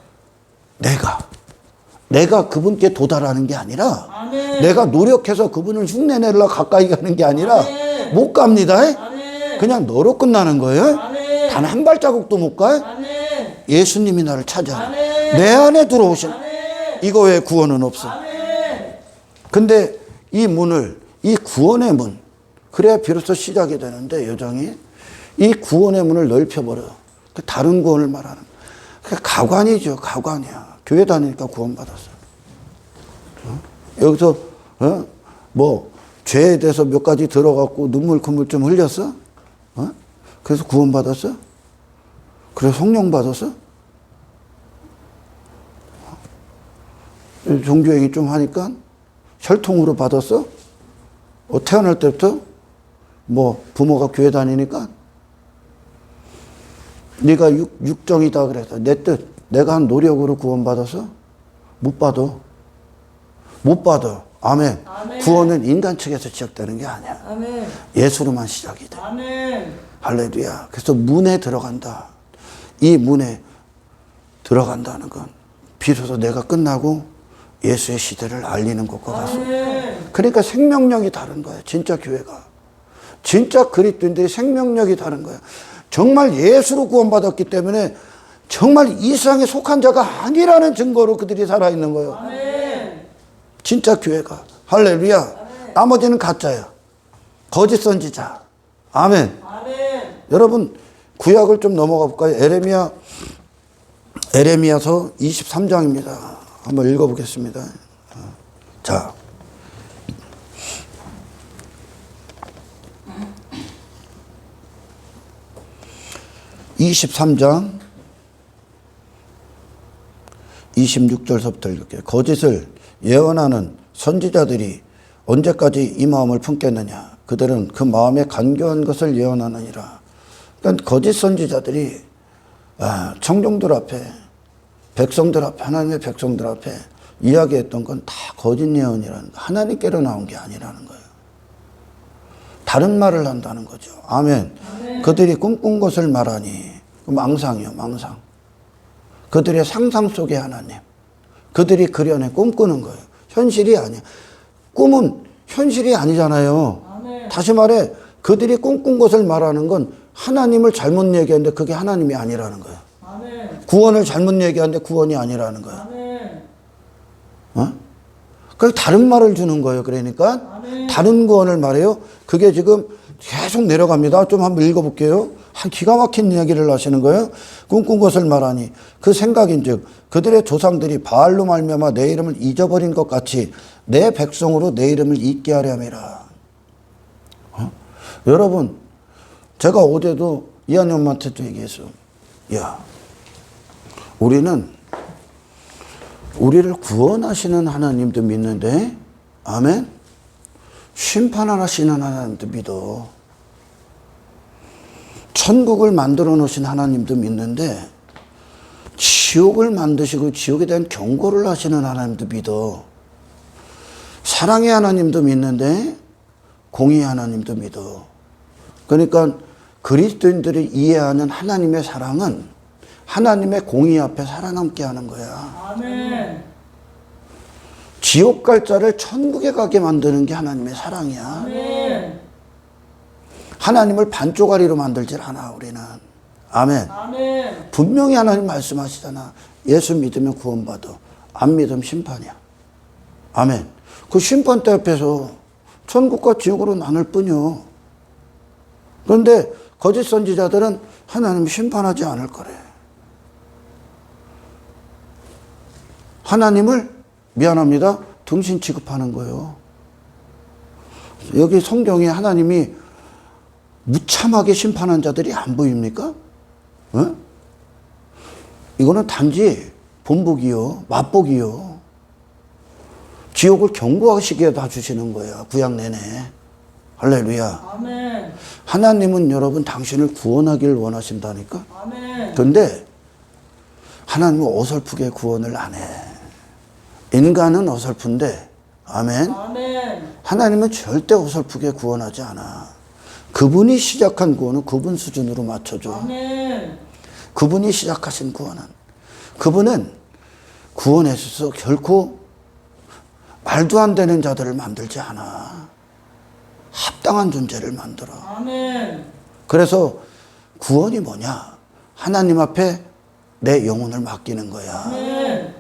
내가 그분께 도달하는 게 아니라 아멘. 내가 노력해서 그분을 흉내내려 가까이 가는 게 아니라 아멘. 못 갑니다. 아멘. 그냥 너로 끝나는 거예요. 아멘. 단 한 발자국도 못 가요. 아멘. 예수님이 나를 찾아. 아멘. 내 안에 들어오신 아멘. 이거 외에 구원은 없어. 아멘. 근데 이 문을, 이 구원의 문, 그래야 비로소 시작이 되는데 여정이 이 구원의 문을 넓혀버려. 다른 구원을 말하는. 가관이죠. 가관이야. 교회 다니니까 구원받았어. 여기서 뭐 죄에 대해서 몇 가지 들어갖고 눈물 콧물 좀 흘렸어? 그래서 구원받았어? 그래서 성령 받았어? 종교행위 좀 하니까 혈통으로 받았어? 태어날 때부터 뭐 부모가 교회 다니니까 네가 육정이다 그래서 내 뜻 내가 한 노력으로 구원받아서 못 받아. 못 받아. 아멘. 아멘. 구원은 인간 측에서 시작되는 게 아니야. 아멘. 예수로만 시작이 돼. 아멘. 할렐루야. 그래서 문에 들어간다. 이 문에 들어간다는 건 비로소 내가 끝나고 예수의 시대를 알리는 것과 같습니다. 아멘. 그러니까 생명력이 다른 거야. 진짜 교회가. 진짜 그리스도인들이 생명력이 다른 거야. 정말 예수로 구원받았기 때문에 정말 이 세상에 속한 자가 아니라는 증거로 그들이 살아있는 거예요. 아멘. 진짜 교회가. 할렐루야. 아멘. 나머지는 가짜야. 거짓 선지자. 아멘. 아멘. 여러분 구약을 좀 넘어가 볼까요? 에레미야서 23장입니다. 한번 읽어보겠습니다. 자, 23장 26절서부터 읽을게요. 거짓을 예언하는 선지자들이 언제까지 이 마음을 품겠느냐? 그들은 그 마음에 간교한 것을 예언하느니라. 그러니까 거짓 선지자들이 청중들 앞에, 백성들 앞에, 하나님의 백성들 앞에 이야기했던 건 다 거짓 예언이라는 거. 하나님께로 나온 게 아니라는 거예요. 다른 말을 한다는 거죠. 아멘. 아멘. 그들이 꿈꾼 것을 말하니 망상이요, 망상. 그들의 상상 속의 하나님. 그들이 그려내 꿈꾸는 거예요. 현실이 아니야. 꿈은 현실이 아니잖아요. 아멘. 다시 말해 그들이 꿈꾼 것을 말하는 건 하나님을 잘못 얘기하는데 그게 하나님이 아니라는 거예요. 아멘. 구원을 잘못 얘기하는데 구원이 아니라는 거예요. 아멘. 그 다른 말을 주는 거예요. 그러니까 아멘. 다른 구원을 말해요. 그게 지금 계속 내려갑니다. 좀 한번 읽어볼게요. 기가 막힌 이야기를 하시는 거예요. 꿈꾼 것을 말하니 그 생각인즉 그들의 조상들이 바알로 말미암아 내 이름을 잊어버린 것 같이 내 백성으로 내 이름을 잊게 하려 함이라. 여러분 제가 어제도 이한영한테도 얘기했어요. 야, 우리는 우리를 구원하시는 하나님도 믿는데, 아멘? 심판하시는 하나님도 믿어. 천국을 만들어 놓으신 하나님도 믿는데, 지옥을 만드시고 지옥에 대한 경고를 하시는 하나님도 믿어. 사랑의 하나님도 믿는데, 공의의 하나님도 믿어. 그러니까 그리스도인들이 이해하는 하나님의 사랑은 하나님의 공의 앞에 살아남게 하는 거야. 아멘. 지옥 갈 자를 천국에 가게 만드는 게 하나님의 사랑이야. 아멘. 하나님을 반쪽아리로 만들질 않아, 우리는. 아멘. 아멘. 분명히 하나님 말씀하시잖아. 예수 믿으면 구원받아. 안 믿으면 심판이야. 아멘. 그 심판대 앞에서 천국과 지옥으로 나눌 뿐이요. 그런데 거짓 선지자들은 하나님이 심판하지 않을 거래. 하나님을 미안합니다. 등신 취급하는 거예요. 여기 성경에 하나님이 무참하게 심판한 자들이 안 보입니까? 이거는 단지 본보기요, 맛보기요. 지옥을 경고하시게 다 주시는 거야, 구약 내내. 할렐루야. 아멘. 하나님은 여러분 당신을 구원하기를 원하신다니까. 아멘. 그런데 하나님은 어설프게 구원을 안 해. 인간은 어설픈데, 아멘. 아멘. 하나님은 절대 어설프게 구원하지 않아. 그분이 시작한 구원은 그분 수준으로 맞춰줘. 아멘. 그분이 시작하신 구원은, 그분은 구원에 있어서 결코 말도 안 되는 자들을 만들지 않아. 합당한 존재를 만들어. 아멘. 그래서 구원이 뭐냐? 하나님 앞에 내 영혼을 맡기는 거야. 아멘.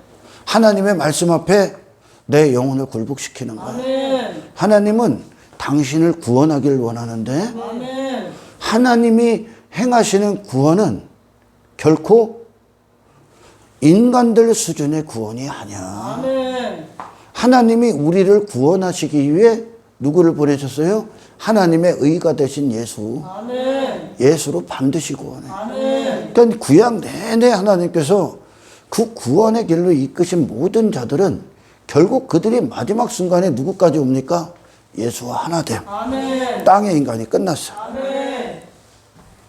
하나님의 말씀 앞에 내 영혼을 굴복시키는 거야. 아멘. 하나님은 당신을 구원하기를 원하는데 아멘. 하나님이 행하시는 구원은 결코 인간들 수준의 구원이 아니야. 아멘. 하나님이 우리를 구원하시기 위해 누구를 보내셨어요? 하나님의 의가 되신 예수. 아멘. 예수로 반드시 구원해. 아멘. 그러니까 구약 내내 하나님께서 그 구원의 길로 이끄신 모든 자들은 결국 그들이 마지막 순간에 누구까지 옵니까? 예수와 하나 됨. 아멘. 땅의 인간이 끝났어. 아멘.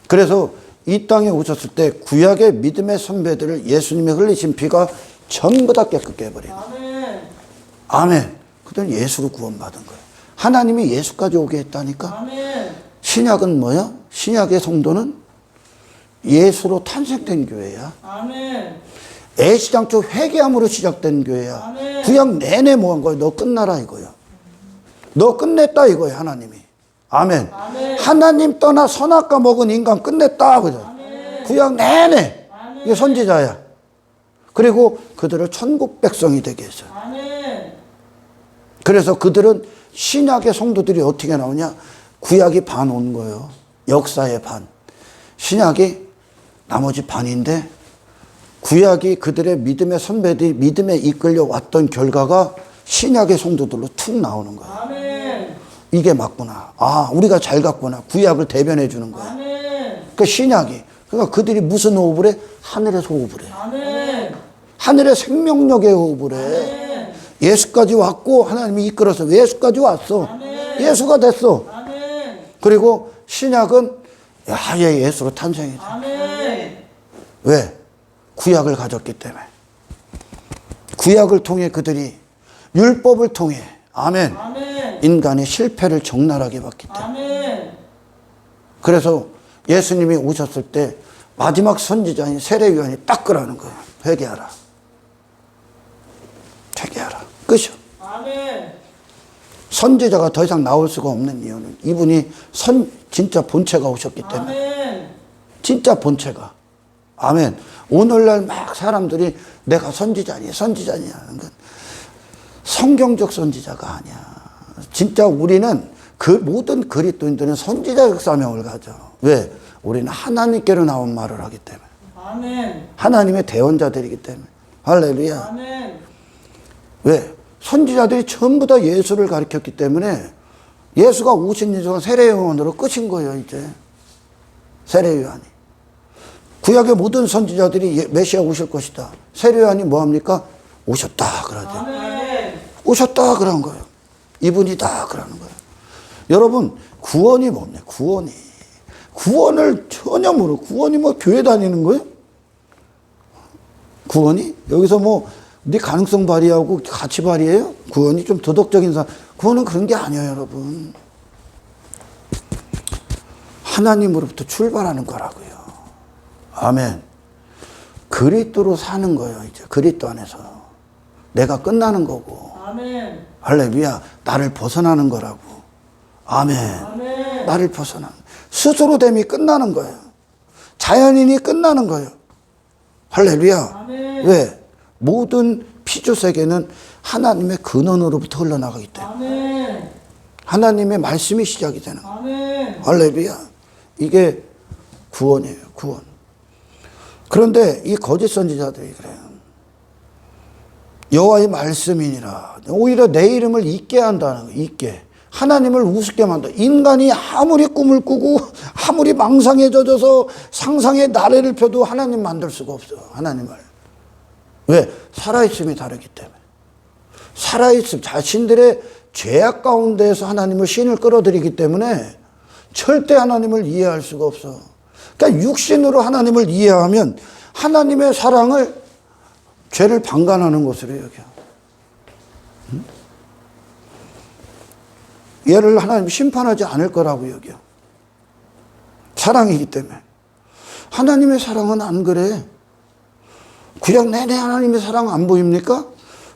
그래서 이 땅에 오셨을 때 구약의 믿음의 선배들을 예수님이 흘리신 피가 전부 다 깨끗게 해버린 거예요. 아멘. 아멘. 그들은 예수로 구원받은 거예요. 하나님이 예수까지 오게 했다니까. 아멘. 신약은 뭐야? 신약의 성도는 예수로 탄생된 교회야. 아멘. 애시장초 회개함으로 시작된 교회야. 아멘. 구약 내내 뭐 한 거야? 너 끝나라 이거야. 너 끝냈다 이거야, 하나님이. 아멘. 아멘. 하나님 떠나 선악과 먹은 인간 끝냈다 그죠? 아멘. 구약 내내 아멘. 이게 선지자야. 그리고 그들을 천국 백성이 되게 했어요. 아멘. 그래서 그들은 신약의 성도들이 어떻게 나오냐? 구약이 반 온 거예요. 역사의 반. 신약이 나머지 반인데 구약이 그들의 믿음의 선배들이 믿음에 이끌려 왔던 결과가 신약의 성도들로 툭 나오는 거예요. 아멘. 이게 맞구나. 아, 우리가 잘 갔구나. 구약을 대변해 주는 거야. 아멘. 그 신약이. 그러니까 그들이 무슨 호흡을 해? 하늘에서 호흡을 해. 아멘. 하늘의 생명력의 호흡을 해. 아멘. 예수까지 왔고 하나님이 이끌어서 예수까지 왔어. 아멘. 예수가 됐어. 아멘. 그리고 신약은 야, 얘 예수로 탄생이 돼. 아멘. 왜? 구약을 가졌기 때문에. 구약을 통해 그들이 율법을 통해 아멘. 아멘. 인간의 실패를 적나라하게 봤기 때문에. 아멘. 그래서 예수님이 오셨을 때 마지막 선지자인 세례요한이 딱 그러는 거예요. 회개하라. 회개하라. 끝이요. 아멘. 선지자가 더 이상 나올 수가 없는 이유는 이분이 진짜 본체가 오셨기 때문에. 아멘. 진짜 본체가. 아멘. 오늘날 막 사람들이 내가 선지자니 하는 건 성경적 선지자가 아니야. 진짜 우리는 그 모든 그리스도인들은 선지자적 사명을 가져. 왜? 우리는 하나님께로 나온 말을 하기 때문에. 아멘. 하나님의 대언자들이기 때문에. 할렐루야. 아멘. 왜? 선지자들이 전부 다 예수를 가르쳤기 때문에 예수가 오신 이유가 세례요한으로 끝인 거예요, 이제. 세례요한이. 구약의 모든 선지자들이 메시아 오실 것이다. 세례요한이 뭐합니까? 오셨다 그러죠. 아멘. 오셨다 그런 거예요. 이분이다 그러는 거예요. 여러분 구원이 뭡니까? 구원을 전혀 모르고 구원이 뭐 교회 다니는 거예요? 구원이? 여기서 뭐 네 가능성 발휘하고 같이 발휘해요? 구원이 좀 도덕적인 사람. 구원은 그런 게 아니에요, 여러분. 하나님으로부터 출발하는 거라고요. 아멘. 그리스도로 사는 거예요, 이제. 그리스도 안에서. 내가 끝나는 거고. 아멘. 할렐루야. 나를 벗어나는 거라고. 아멘. 아멘. 나를 벗어나는. 스스로됨이 끝나는 거예요. 자연인이 끝나는 거예요. 할렐루야. 아멘. 왜? 모든 피조 세계는 하나님의 근원으로부터 흘러나가기 때문에. 아멘. 하나님의 말씀이 시작이 되는 거예요. 아멘. 할렐루야. 이게 구원이에요, 구원. 그런데 이 거짓 선지자들이 그래요. 여호와의 말씀이니라. 오히려 내 이름을 잊게 한다는 거예요, 잊게. 하나님을 우습게 만든다. 인간이 아무리 꿈을 꾸고 아무리 망상에 젖어서 상상의 나래를 펴도 하나님 만들 수가 없어요, 하나님을. 왜? 살아있음이 다르기 때문에. 살아있음, 자신들의 죄악 가운데에서 하나님을 신을 끌어들이기 때문에 절대 하나님을 이해할 수가 없어. 그러니까 육신으로 하나님을 이해하면 하나님의 사랑을 죄를 방관하는 것으로 여겨. 얘를 하나님 심판하지 않을 거라고 여겨. 사랑이기 때문에. 하나님의 사랑은 안 그래. 구약 내내 하나님의 사랑 안 보입니까?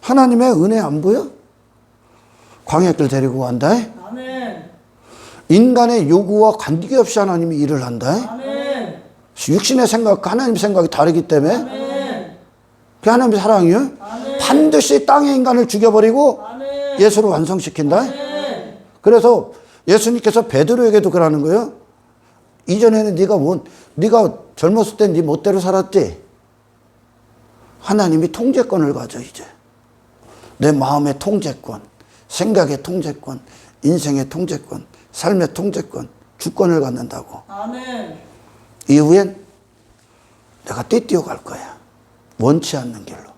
하나님의 은혜 안 보여? 광야길 데리고 간다. 아멘. 인간의 요구와 관계없이 하나님이 일을 한다. 아멘. 육신의 생각과 하나님의 생각이 다르기 때문에 아멘. 그게 하나님의 사랑이에요. 아멘. 반드시 땅의 인간을 죽여버리고 아멘. 예수를 완성시킨다. 아멘. 그래서 예수님께서 베드로에게도 그러는 거예요. 이전에는 네가 젊었을 때 네 멋대로 살았지. 하나님이 통제권을 가져 이제. 내 마음의 통제권, 생각의 통제권, 인생의 통제권, 삶의 통제권, 주권을 갖는다고. 아멘. 이후엔 내가 떼띄어 갈 거야. 원치 않는 길로.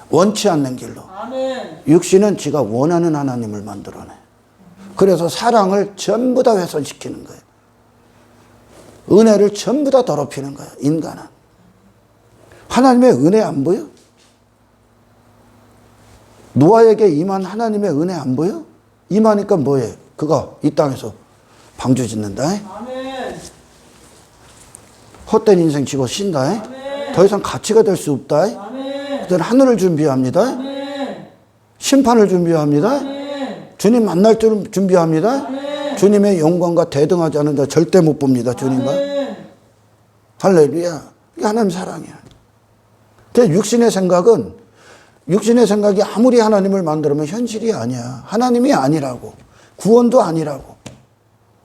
원치 않는 길로. 아멘. 육신은 지가 원하는 하나님을 만들어내. 그래서 사랑을 전부 다 훼손시키는 거예요. 은혜를 전부 다 더럽히는 거야, 인간은. 하나님의 은혜 안 보여? 노아에게 임한 하나님의 은혜 안 보여? 임하니까 뭐해? 그가 이 땅에서 방주 짓는다. 아멘. 헛된 인생 지고 쉰다. 아멘. 더 이상 가치가 될 수 없다. 아멘. 그때는 하늘을 준비합니다. 아멘. 심판을 준비합니다. 아멘. 주님 만날 줄 준비합니다. 아멘. 주님의 영광과 대등하지 않은 자 절대 못 봅니다. 주님과. 아멘. 할렐루야. 이게 하나님 사랑이야. 육신의 생각이 아무리 하나님을 만들면 현실이 아니야. 하나님이 아니라고. 구원도 아니라고.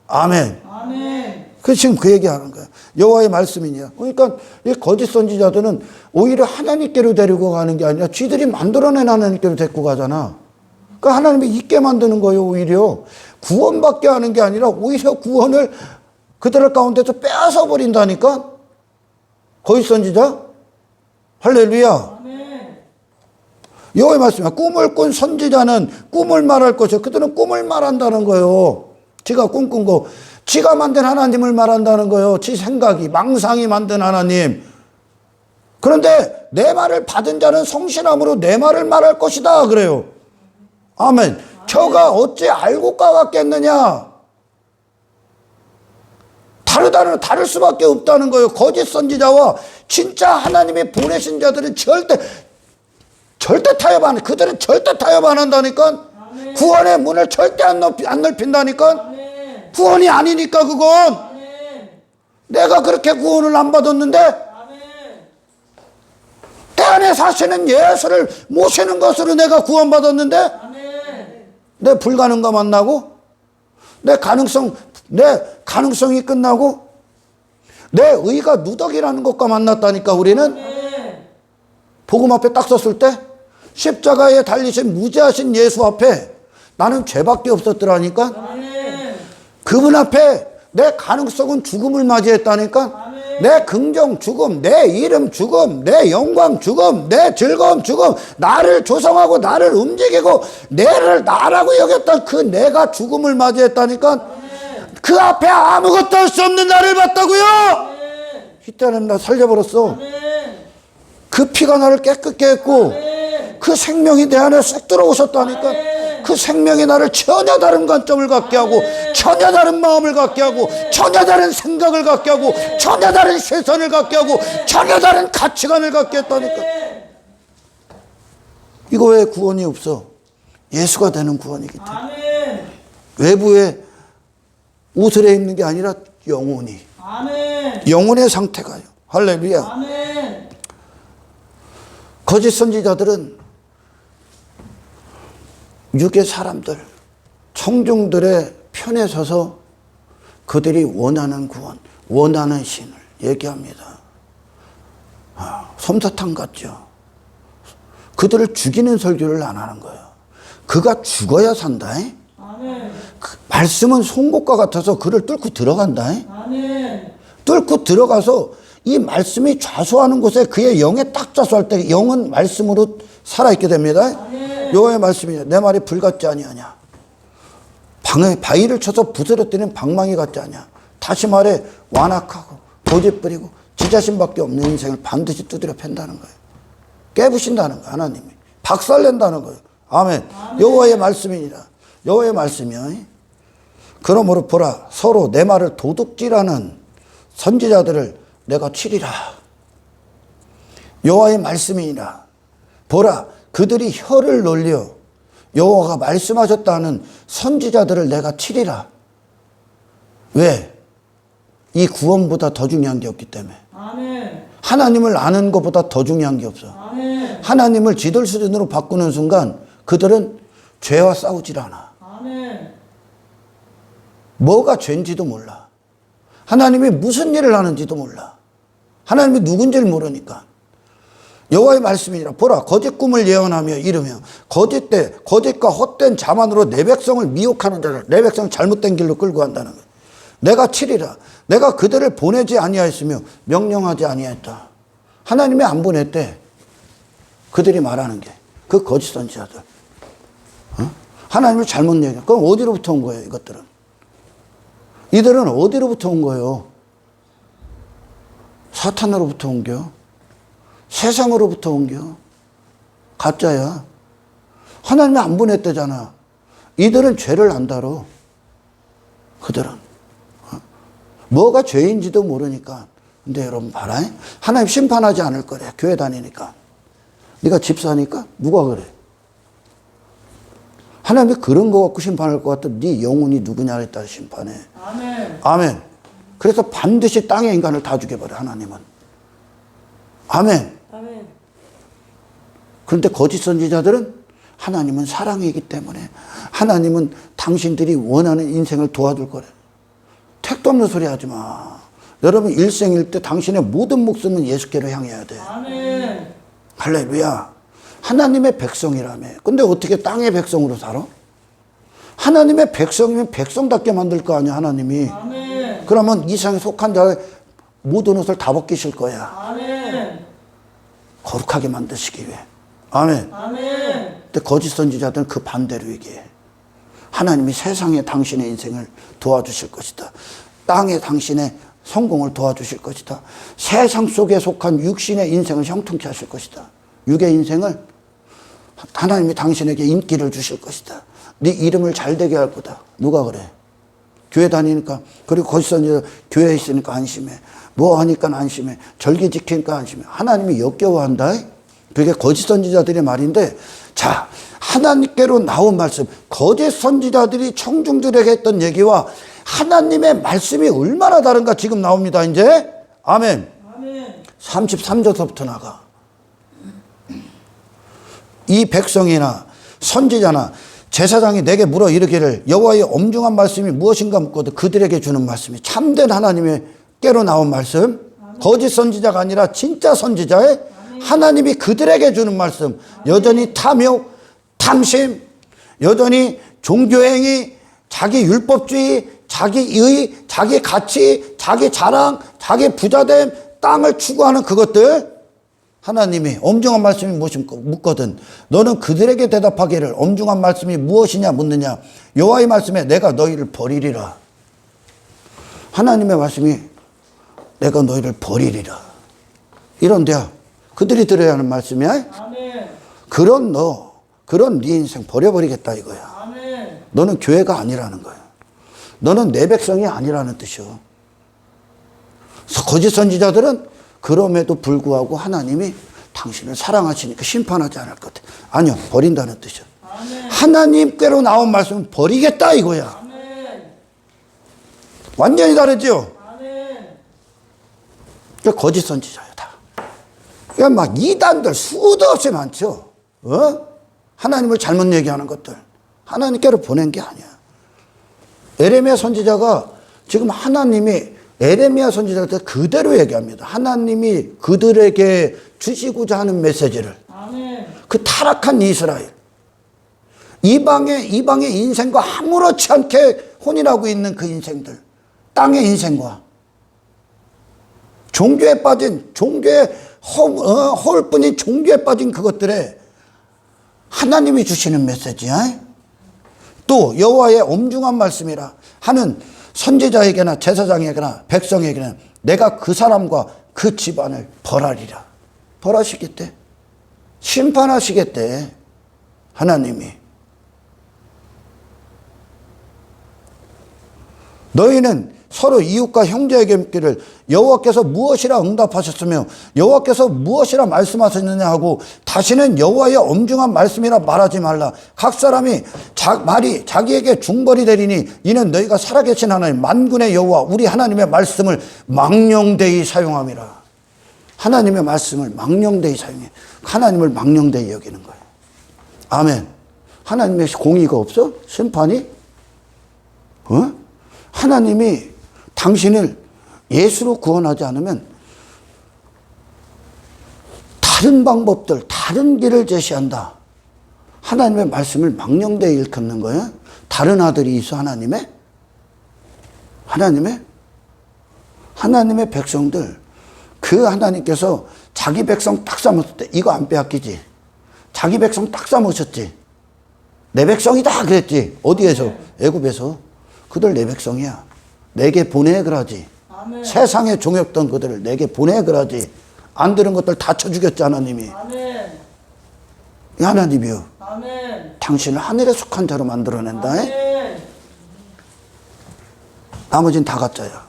아멘. 아멘. 지금 그 얘기하는 거야. 여호와의 말씀이냐. 그러니까 이 거짓 선지자들은 오히려 하나님께로 데리고 가는 게 아니라 쥐들이 만들어낸 하나님께로 데리고 가잖아. 그러니까 하나님이 있게 만드는 거예요. 오히려 구원받게 하는 게 아니라 오히려 구원을 그들 가운데서 빼앗아 버린다니까. 거짓 선지자. 할렐루야. 아멘. 여호와의 말씀이야. 꿈을 꾼 선지자는 꿈을 말할 것이요. 그들은 꿈을 말한다는 거예요. 지가 꿈꾼 거. 지가 만든 하나님을 말한다는 거예요. 지 생각이, 망상이 만든 하나님. 그런데 내 말을 받은 자는 성실함으로 내 말을 말할 것이다. 그래요. 아멘. 저가 어찌 알고 까갔겠느냐. 다를 수밖에 없다는 거예요. 거짓 선지자와 진짜 하나님이 보내신 자들은 절대 타협 그들은 절대 타협 안 한다니까. 아멘. 구원의 문을 절대 안 넓힌다니까. 아멘. 구원이 아니니까 그건. 아멘. 내가 그렇게 구원을 안 받았는데 아멘. 때 안에 사시는 예수를 모시는 것으로 내가 구원받았는데 아멘. 내 불가능과 만나고 내 가능성이 끝나고 내 의가 누더기라는 것과 만났다니까. 우리는 아멘. 복음 앞에 딱 섰을 때 십자가에 달리신 무죄하신 예수 앞에 나는 죄밖에 없었더라니까. 아멘. 그분 앞에 내 가능성은 죽음을 맞이했다니까. 아멘. 내 긍정 죽음, 내 이름 죽음, 내 영광 죽음, 내 즐거움 죽음, 나를 조성하고 나를 움직이고 내를 나라고 여겼던 그 내가 죽음을 맞이했다니까. 아멘. 그 앞에 아무것도 할 수 없는 나를 봤다고요. 아멘. 이때는 나 살려버렸어. 아멘. 그 피가 나를 깨끗게 했고 아멘. 그 생명이 내 안에 쏙 들어오셨다니까. 아멘. 그 생명이 나를 전혀 다른 관점을 갖게 하고 전혀 다른 마음을 갖게 하고 전혀 다른 생각을 갖게 하고 전혀 다른 시선을 갖게 하고 전혀 다른 가치관을 갖게 했다니까. 이거 왜 구원이 없어? 예수가 되는 구원이기 때문에. 아멘. 외부에 옷을 입는 게 아니라 영혼이. 아멘. 영혼의 상태가요. 할렐루야. 아멘. 거짓 선지자들은 육의 사람들, 청중들의 편에 서서 그들이 원하는 구원, 원하는 신을 얘기합니다. 솜사탕 같죠. 그들을 죽이는 설교를 안 하는 거예요. 그가 죽어야 산다. 아멘. 말씀은 송곳과 같아서 그를 뚫고 들어간다. 아멘. 뚫고 들어가서 이 말씀이 좌수하는 곳에 그의 영에 딱 좌수할 때 영은 말씀으로 살아있게 됩니다. 아멘. 여호와의 말씀이냐. 내 말이 불 같지 아니하냐. 바위를 쳐서 부스러뜨리는 방망이 같지 않냐. 다시 말해 완악하고 고집부리고 지 자신밖에 없는 인생을 반드시 두드려 팬다는 거예요. 깨부신다는 거예요. 하나님이. 박살낸다는 거예요. 아멘. 여호와의 말씀이니라. 여호와의 말씀이요. 그러므로 보라, 서로 내 말을 도둑질하는 선지자들을 내가 치리라. 여호와의 말씀이니라. 보라, 그들이 혀를 놀려 여호와가 말씀하셨다는 선지자들을 내가 치리라. 왜? 이 구원보다 더 중요한 게 없기 때문에. 아멘. 하나님을 아는 것보다 더 중요한 게 없어. 아멘. 하나님을 지들 수준으로 바꾸는 순간 그들은 죄와 싸우질 않아. 아멘. 뭐가 죄인지도 몰라. 하나님이 무슨 일을 하는지도 몰라. 하나님이 누군지를 모르니까. 여호와의 말씀이니라. 보라, 거짓 꿈을 예언하며 이르며 거짓과 헛된 자만으로 내 백성을 미혹하는 자를, 내 백성을 잘못된 길로 끌고 간다는 거예요. 내가 치리라. 내가 그들을 보내지 아니하였으며 명령하지 아니하였다. 하나님이 안 보냈대. 그들이 말하는 게. 그 거짓 선지자들. 하나님을 잘못 얘기해. 그럼 어디로부터 온 거예요, 이것들은? 이들은 어디로부터 온 거예요? 사탄으로부터 온겨? 세상으로부터 온겨? 가짜야. 하나님이 안 보냈대잖아. 이들은 죄를 안 다뤄. 그들은. 뭐가 죄인지도 모르니까. 근데 여러분 봐라. 하나님 심판하지 않을 거래. 교회 다니니까. 네가 집사니까 누가 그래? 하나님이 그런 거 갖고 심판할 것 같아. 네 영혼이 누구냐에 따라 심판해. 아멘. 아멘. 그래서 반드시 땅의 인간을 다 죽여버려, 하나님은. 아멘. 아멘. 그런데 거짓 선지자들은 하나님은 사랑이기 때문에 하나님은 당신들이 원하는 인생을 도와줄 거래. 택도 없는 소리 하지 마. 여러분 일생일 때 당신의 모든 목숨은 예수께로 향해야 돼. 아멘. 할렐루야. 하나님의 백성이라며. 근데 어떻게 땅의 백성으로 살아? 하나님의 백성이면 백성답게 만들 거 아니야, 하나님이. 아멘. 그러면 이 세상에 속한 자의 모든 옷을 다 벗기실 거야. 아멘. 거룩하게 만드시기 위해. 아멘. 아멘. 근데 거짓 선지자들은 그 반대로 얘기해. 하나님이 세상에 당신의 인생을 도와주실 것이다. 땅에 당신의 성공을 도와주실 것이다. 세상 속에 속한 육신의 인생을 형통케 하실 것이다. 육의 인생을 하나님이 당신에게 인기를 주실 것이다. 네 이름을 잘 되게 할 거다. 누가 그래? 교회 다니니까. 그리고 거짓 선지자 교회에 있으니까 안심해. 뭐 하니까 안심해. 절기 지키니까 안심해. 하나님이 역겨워한다. 그게 거짓 선지자들의 말인데, 자, 하나님께로 나온 말씀, 거짓 선지자들이 청중들에게 했던 얘기와 하나님의 말씀이 얼마나 다른가 지금 나옵니다, 이제. 아멘. 아멘. 33절부터 나가. 이 백성이나 선지자나 제사장이 내게 물어 이르기를 여호와의 엄중한 말씀이 무엇인가 묻거든 그들에게 주는 말씀이 참된 하나님의 깨로 나온 말씀, 거짓 선지자가 아니라 진짜 선지자의 하나님이 그들에게 주는 말씀, 여전히 탐욕, 탐심, 여전히 종교행위, 자기 율법주의, 자기 의, 자기 가치, 자기 자랑, 자기 부자됨, 땅을 추구하는 그것들, 하나님이 엄중한 말씀이 무엇인가 묻거든 너는 그들에게 대답하기를 엄중한 말씀이 무엇이냐 묻느냐. 여호와의 말씀에 내가 너희를 버리리라. 하나님의 말씀이 내가 너희를 버리리라. 이런데야 그들이 들어야 하는 말씀이야. 아멘. 그런 네 인생 버려버리겠다 이거야. 아멘. 너는 교회가 아니라는 거야. 너는 내 백성이 아니라는 뜻이요. 거짓 선지자들은 그럼에도 불구하고 하나님이 당신을 사랑하시니까 심판하지 않을 것 같아. 아니요, 버린다는 뜻이요. 아멘. 하나님께로 나온 말씀은 버리겠다 이거야. 아멘. 완전히 다르죠. 아멘. 그러니까 거짓 선지자야 다. 그러니까 막 이단들 수도 없이 많죠. 하나님을 잘못 얘기하는 것들 하나님께로 보낸 게 아니야. 에레미야 선지자가 지금 하나님이 에레미야 선지자한테 그대로 얘기합니다. 하나님이 그들에게 주시고자 하는 메시지를. 아멘. 그 타락한 이스라엘. 이방의 인생과 아무렇지 않게 혼인하고 있는 그 인생들. 땅의 인생과. 종교에 빠진, 종교에 허울뿐인 종교에 빠진 그것들에 하나님이 주시는 메시지야. 또 여호와의 엄중한 말씀이라 하는 선지자에게나 제사장에게나 백성에게는 내가 그 사람과 그 집안을 벌하리라. 벌하시겠대. 심판하시겠대. 하나님이. 너희는 서로 이웃과 형제에게 묻기를 여호와께서 무엇이라 응답하셨으며 여호와께서 무엇이라 말씀하셨느냐 하고 다시는 여호와의 엄중한 말씀이라 말하지 말라. 각 사람이 말이 자기에게 중벌이 되리니 이는 너희가 살아계신 하나님 만군의 여호와 우리 하나님의 말씀을 망령되이 사용함이라. 하나님의 말씀을 망령되이 사용해. 하나님을 망령되이 여기는 거예요. 아멘. 하나님의 공의가 없어? 심판이? 하나님이 당신을 예수로 구원하지 않으면 다른 방법들, 다른 길을 제시한다. 하나님의 말씀을 망령되이 일컫는 거예요. 다른 아들이 있어, 하나님의? 하나님의 백성들. 그 하나님께서 자기 백성 딱 삼았을 때 이거 안 빼앗기지. 자기 백성 딱 삼으셨지. 내 백성이다 그랬지. 어디에서? 애굽에서. 그들 내 백성이야. 내게 보내 그러지. 아멘. 세상에 종였던 그들을 내게 보내 그러지. 안 들은 것들 다 쳐 죽였지 하나님이. 아멘. 이 하나님이요. 아멘. 당신을 하늘에 속한 자로 만들어낸다. 아멘. 나머지는 다 가짜야.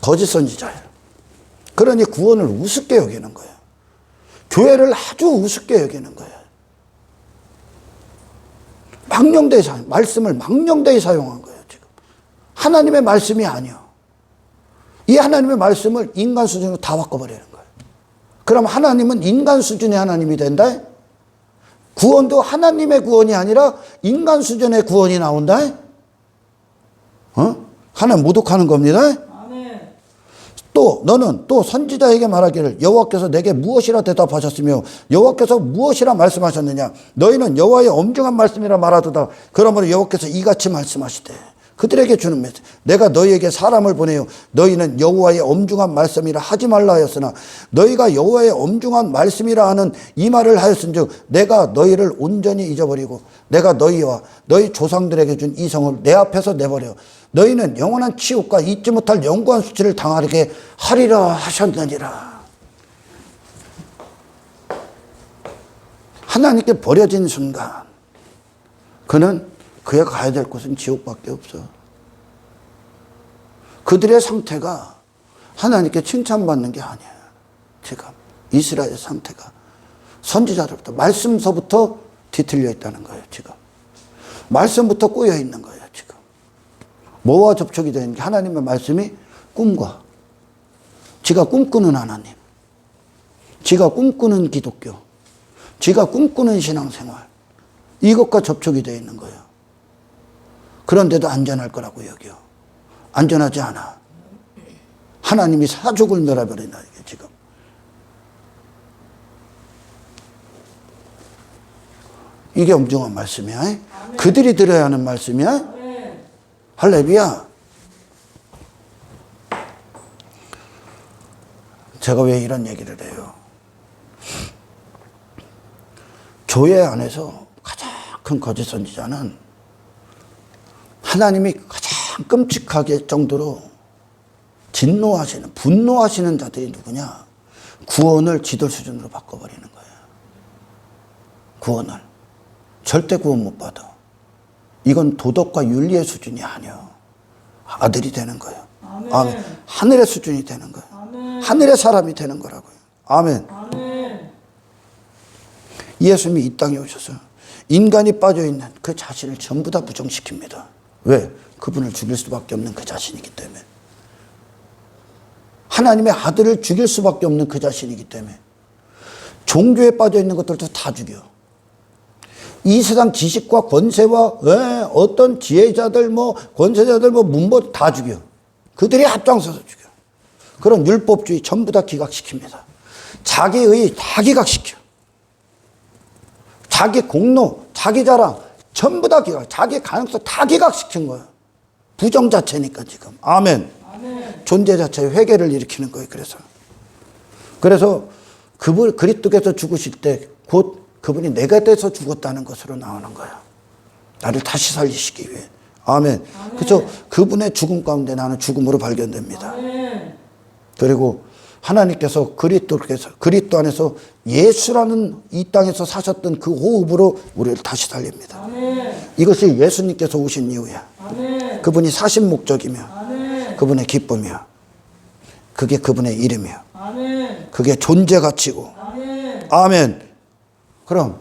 거짓 선지자야. 그러니 구원을 우습게 여기는 거야. 교회를 아주 우습게 여기는 거야. 망령되이 말씀을 망령되이 사용한 거예요, 지금. 하나님의 말씀이 아니요. 이 하나님의 말씀을 인간 수준으로 다 바꿔버리는 거예요. 그럼 하나님은 인간 수준의 하나님이 된다? 구원도 하나님의 구원이 아니라 인간 수준의 구원이 나온다? 하나님 모독하는 겁니다. 아멘. 또 너는 또 선지자에게 말하기를 여호와께서 내게 무엇이라 대답하셨으며 여호와께서 무엇이라 말씀하셨느냐. 너희는 여호와의 엄중한 말씀이라 말하도다. 그러므로 여호와께서 이같이 말씀하시되 그들에게 주는 메시지. 내가 너희에게 사람을 보내요. 너희는 여호와의 엄중한 말씀이라 하지 말라 하였으나 너희가 여호와의 엄중한 말씀이라 하는 이 말을 하였은즉 내가 너희를 온전히 잊어버리고 내가 너희와 너희 조상들에게 준 이 성을 내 앞에서 내버려 너희는 영원한 치욕과 잊지 못할 영구한 수치를 당하게 하리라 하셨느니라. 하나님께 버려진 순간 그는 그에 가야 될 곳은 지옥밖에 없어. 그들의 상태가 하나님께 칭찬받는 게 아니야. 지금 이스라엘 상태가 선지자들부터 말씀서부터 뒤틀려 있다는 거예요. 지금 말씀부터 꼬여 있는 거예요. 지금 뭐와 접촉이 되는 게 하나님의 말씀이 꿈과 지가 꿈꾸는 하나님, 지가 꿈꾸는 기독교, 지가 꿈꾸는 신앙생활 이것과 접촉이 되어 있는 거예요. 그런데도 안전할 거라고 여겨. 안전하지 않아. 하나님이 사족을 멸해버린다. 이게 지금. 이게 엄중한 말씀이야. 아멘. 그들이 들어야 하는 말씀이야. 아멘. 할렐루야. 제가 왜 이런 얘기를 해요? 교회 안에서 가장 큰 거짓 선지자는 하나님이 가장 끔찍하게 정도로 진노하시는, 분노하시는 자들이 누구냐? 구원을 지돌 수준으로 바꿔버리는 거예요. 구원을. 절대 구원 못 받아. 이건 도덕과 윤리의 수준이 아니야. 아들이 되는 거예요. 아멘. 아멘. 하늘의 수준이 되는 거예요. 아멘. 하늘의 사람이 되는 거라고요. 아멘. 아멘. 예수님이 이 땅에 오셔서 인간이 빠져있는 그 자신을 전부 다 부정시킵니다. 왜? 그분을 죽일 수밖에 없는 그 자신이기 때문에. 하나님의 아들을 죽일 수밖에 없는 그 자신이기 때문에. 종교에 빠져있는 것들도 다 죽여. 이 세상 지식과 권세와 어떤 지혜자들 권세자들 문벌 다 죽여. 그들이 앞장서서 죽여. 그런 율법주의 전부 다 기각시킵니다. 자기의 다 기각시켜. 자기 공로, 자기 자랑 전부 다 기각, 자기 가능성 다 기각시킨 거예요. 부정 자체니까 지금. 아멘. 아멘. 존재 자체의 회개를 일으키는 거예요. 그래서 그리스도께서 죽으실 때 곧 그분이 내가 돼서 죽었다는 것으로 나오는 거야. 나를 다시 살리시기 위해. 아멘. 그래서 그분의 죽음 가운데 나는 죽음으로 발견됩니다. 아멘. 그리고 하나님께서 그리스도 안에서 예수라는 이 땅에서 사셨던 그 호흡으로 우리를 다시 살립니다. 아멘. 이것이 예수님께서 오신 이유야. 아멘. 그분이 사신 목적이며 아멘. 그분의 기쁨이야. 그게 그분의 이름이야. 아멘. 그게 존재 가치고. 아멘. 아멘. 그럼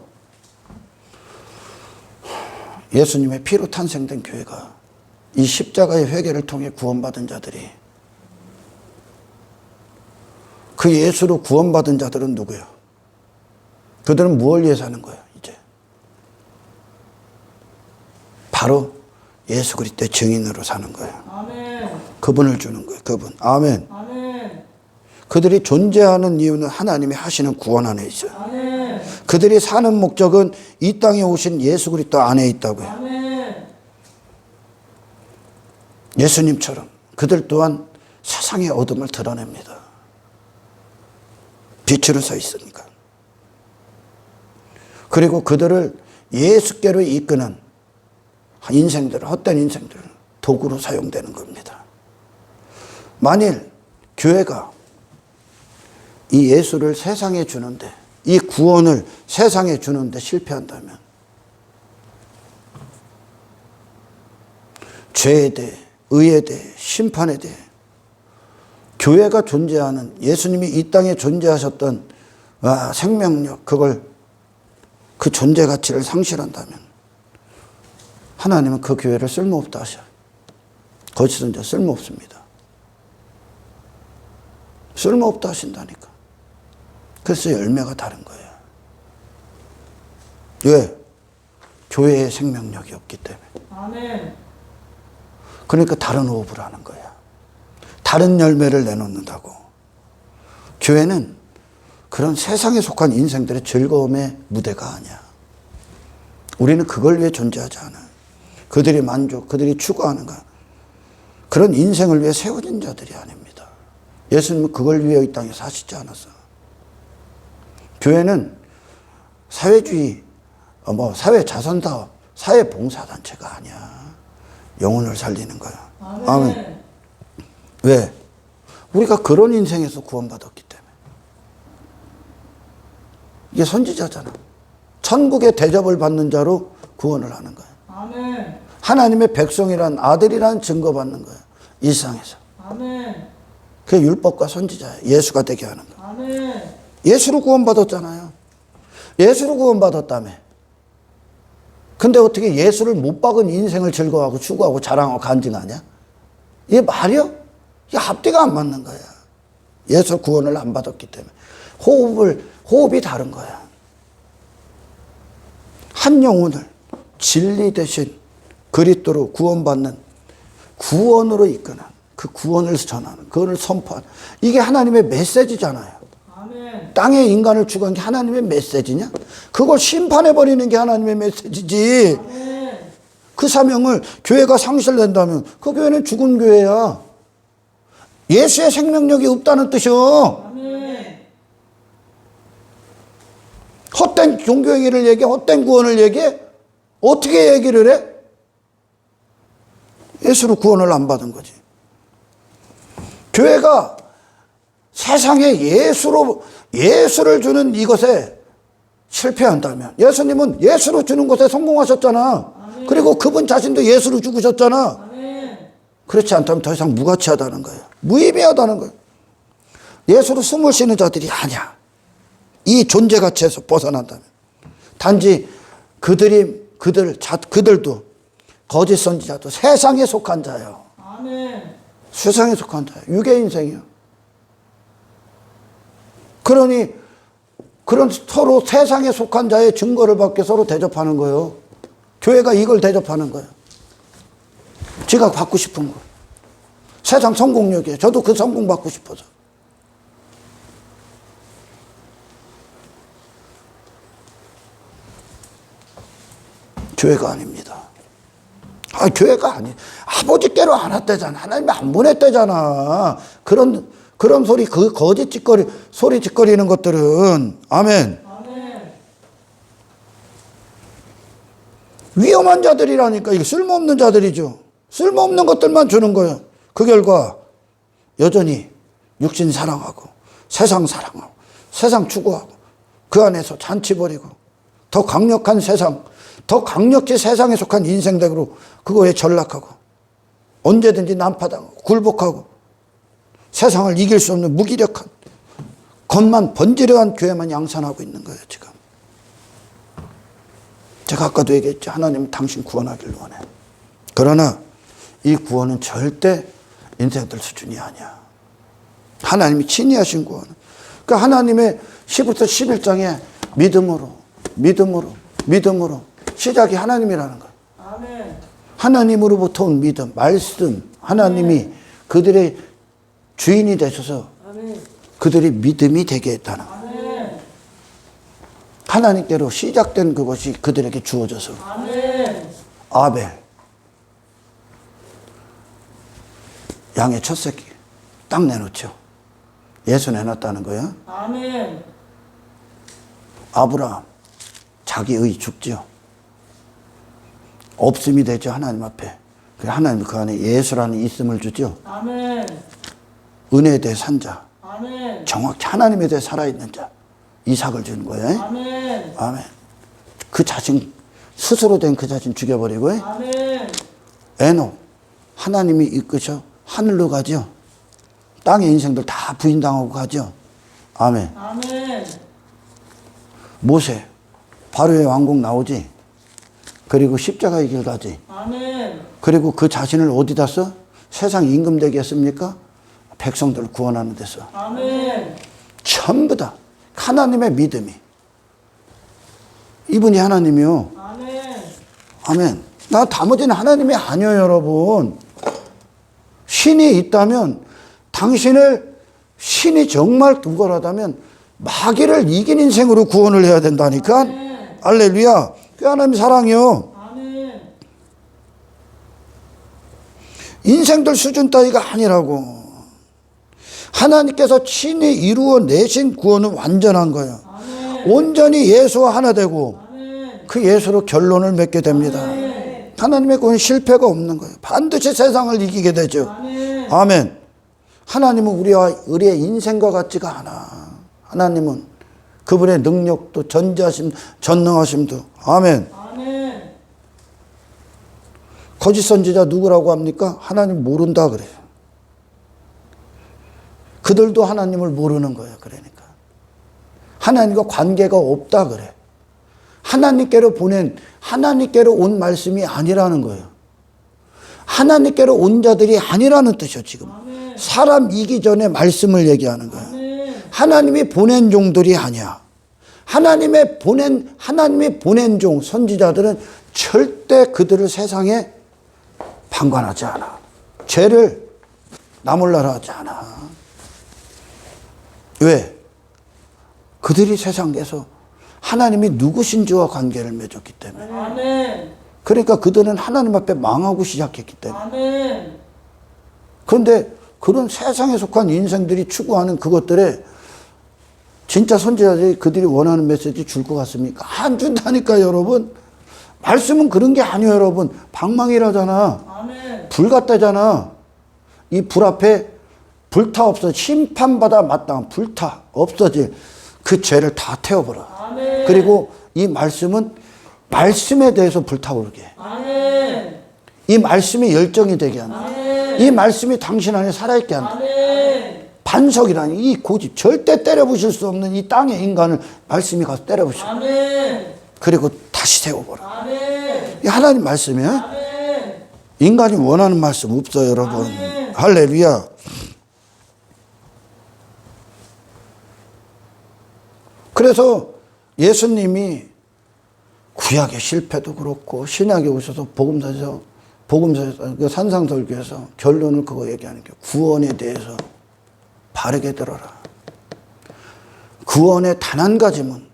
예수님의 피로 탄생된 교회가 이 십자가의 회개를 통해 구원받은 자들이, 그 예수로 구원받은 자들은 누구예요? 그들은 무엇을 위해 사는 거예요, 이제? 바로 예수 그리스도의 증인으로 사는 거예요. 아멘. 그분을 주는 거예요, 그분. 아멘. 아멘. 그들이 존재하는 이유는 하나님이 하시는 구원 안에 있어요. 아멘. 그들이 사는 목적은 이 땅에 오신 예수 그리스도 안에 있다고요. 아멘. 예수님처럼 그들 또한 세상의 어둠을 드러냅니다. 빛으로 서 있으니까. 그리고 그들을 예수께로 이끄는 인생들, 헛된 인생들, 도구로 사용되는 겁니다. 만일 교회가 이 예수를 세상에 주는데, 이 구원을 세상에 주는데 실패한다면 죄에 대해, 의에 대해, 심판에 대해 교회가 존재하는, 예수님이 이 땅에 존재하셨던 생명력, 그 존재 가치를 상실한다면 하나님은 그 교회를 쓸모없다 하셔요. 거짓은 자 쓸모없습니다. 쓸모없다 하신다니까. 그래서 열매가 다른 거예요. 왜? 교회의 생명력이 없기 때문에. 아멘. 그러니까 다른 호흡을 하는 거야. 다른 열매를 내놓는다고. 교회는 그런 세상에 속한 인생들의 즐거움의 무대가 아니야. 우리는 그걸 위해 존재하지 않아요. 그들이 만족, 그들이 추구하는 것, 그런 인생을 위해 세워진 자들이 아닙니다. 예수님은 그걸 위해 이 땅에 사시지 않았어. 교회는 사회주의, 사회 자선사업, 사회 봉사단체가 아니야. 영혼을 살리는 거야. 아멘. 아멘. 왜? 우리가 그런 인생에서 구원받았기 때문에. 이게 선지자잖아. 천국의 대접을 받는 자로 구원을 하는 거야. 아멘. 하나님의 백성이란 아들이라는 증거받는 거야. 이 세상에서. 아멘. 그게 율법과 선지자야. 예수가 되게 하는 거야. 아멘. 예수로 구원받았잖아요. 예수로 구원받았다며. 근데 어떻게 예수를 못 박은 인생을 즐거워하고 추구하고 자랑하고 간증하냐? 이게 말이요? 이게 앞뒤가 안 맞는 거야. 예수 구원을 안 받았기 때문에. 호흡이 다른 거야. 한 영혼을 진리 대신 그리스도로 구원받는, 구원으로 이끄는, 그 구원을 전하는, 그걸 선포하는, 이게 하나님의 메시지잖아요. 아멘. 땅에 인간을 추구한 게 하나님의 메시지냐? 그걸 심판해버리는 게 하나님의 메시지지. 아멘. 그 사명을 교회가 상실된다면 그 교회는 죽은 교회야. 예수의 생명력이 없다는 뜻이요. 아멘. 헛된 종교 얘기를 얘기해? 헛된 구원을 얘기해? 어떻게 얘기를 해? 예수로 구원을 안 받은 거지. 교회가 세상에 예수를 주는 이것에 실패한다면, 예수님은 예수로 주는 것에 성공하셨잖아. 아멘. 그리고 그분 자신도 예수로 죽으셨잖아. 아멘. 그렇지 않다면 더 이상 무가치하다는 거예요. 무의미하다는 거예요. 예수로 숨을 쉬는 자들이 아니야. 이 존재 가치에서 벗어난다면. 단지 그들도 거짓 선지자도 세상에 속한 자예요. 아멘. 세상에 속한 자예요. 육의 인생이요. 그러니 그런 서로 세상에 속한 자의 증거를 받게 서로 대접하는 거예요. 교회가 이걸 대접하는 거예요. 지가 받고 싶은 거. 세상 성공력이에요. 저도 그 성공 받고 싶어서. 교회가 아닙니다. 교회가 아니. 아버지께로 안 왔대잖아. 하나님이 안 보냈대잖아. 그런 소리, 그 거짓 소리 짓거리는 것들은, 아멘. 아멘. 위험한 자들이라니까. 이게 쓸모없는 자들이죠. 쓸모없는 것들만 주는 거예요. 그 결과 여전히 육신 사랑하고 세상 사랑하고 세상 추구하고 그 안에서 잔치 벌이고 더 강력한 세상, 더 강력히 세상에 속한 인생대로 그거에 전락하고 언제든지 난파당하고 굴복하고 세상을 이길 수 없는 무기력한 겉만 번지르한 교회만 양산하고 있는 거예요, 지금. 제가 아까도 얘기했죠. 하나님은 당신 구원하기를 원해. 그러나 이 구원은 절대 인생들 수준이 아니야. 하나님이 친히 하신 구원. 그러니까 하나님의 10부터 11장에 믿음으로 시작이 하나님이라는 거예요. 아멘. 하나님으로부터 온 믿음, 말씀, 하나님이 그들의 주인이 되셔서 아멘. 그들이 믿음이 되게 했다는 거예요. 아멘. 하나님께로 시작된 그것이 그들에게 주어져서. 아멘. 아벨, 양의 첫 새끼 딱 내놓죠. 예수 내놨다는 거예요. 아멘. 아브라함 자기의 죽지요. 없음이 되죠. 하나님 앞에. 하나님 그 안에 예수라는 있음을 주죠. 아멘. 은혜에 대해 산 자, 아멘. 정확히 하나님에 대해 살아있는 자, 이삭을 주는 거예요. 아멘. 아멘. 그 자신 스스로 된 그 자신 죽여버리고 아멘. 에녹 하나님이 이끄셔 하늘로 가죠. 땅의 인생들 다 부인당하고 가죠. 아멘. 아멘. 모세 바로의 왕궁 나오지. 그리고 십자가의 길 가지. 아멘. 그리고 그 자신을 어디다 써? 세상 임금 되게 했습니까? 백성들을 구원하는 데서. 아멘. 전부 다 하나님의 믿음이. 이분이 하나님이요. 아멘. 아멘. 나 나머지는 하나님이 아니에요, 여러분. 신이 있다면 당신을 신이 정말 뚜걸하다면 마귀를 이긴 인생으로 구원을 해야 된다니까. 아멘. 할렐루야. 그 하나님 사랑이요. 아멘. 인생들 수준 따위가 아니라고. 하나님께서 친히 이루어 내신 구원은 완전한 거예요. 아멘. 온전히 예수와 하나 되고 아멘. 그 예수로 결론을 맺게 됩니다. 아멘. 하나님의 구원은 실패가 없는 거예요. 반드시 세상을 이기게 되죠. 아멘. 아멘. 하나님은 우리의 인생과 같지가 않아. 하나님은 그분의 능력도 전지하심, 전능하심도. 아멘. 아멘. 거짓 선지자 누구라고 합니까? 하나님 모른다 그래요. 그들도 하나님을 모르는 거예요. 그러니까. 하나님과 관계가 없다 그래. 하나님께로 온 말씀이 아니라는 거예요. 하나님께로 온 자들이 아니라는 뜻이요, 지금. 아멘. 사람 이기 전에 말씀을 얘기하는 거예요. 아멘. 하나님이 보낸 종들이 아니야. 하나님이 보낸 종, 선지자들은 절대 그들을 세상에 방관하지 않아. 죄를 나몰라라 하지 않아. 왜? 그들이 세상에서 하나님이 누구신지와 관계를 맺었기 때문에. 아멘. 그러니까 그들은 하나님 앞에 망하고 시작했기 때문에. 아멘. 그런데 그런 세상에 속한 인생들이 추구하는 그것들에 진짜 선지자들이 그들이 원하는 메시지 줄 것 같습니까? 안 준다니까, 여러분. 말씀은 그런 게 아니에요, 여러분. 방망이라잖아. 아멘. 불 같다잖아. 이 불 앞에 불타 없어. 심판받아 마땅한 불타 없어질 그 죄를 다 태워버려. 아멘. 그리고 이 말씀은 말씀에 대해서 불타오르게 해. 아멘. 이 말씀이 열정이 되게 한다. 아멘. 이 말씀이 당신 안에 살아있게 한다. 아멘. 반석이라니 이 고집 절대 때려부실 수 없는 이 땅의 인간을 말씀이 가서 때려부셔. 아멘. 그리고 다시 세워버려. 아멘. 이 하나님 말씀이에요. 아멘. 인간이 원하는 말씀 없어요, 여러분. 아멘. 할렐루야. 그래서 예수님이 구약의 실패도 그렇고 신약에 오셔서 복음서에서 그 산상설교에서 결론을 그거 얘기하는 게 구원에 대해서 바르게 들어라. 구원의 단 한 가지 문,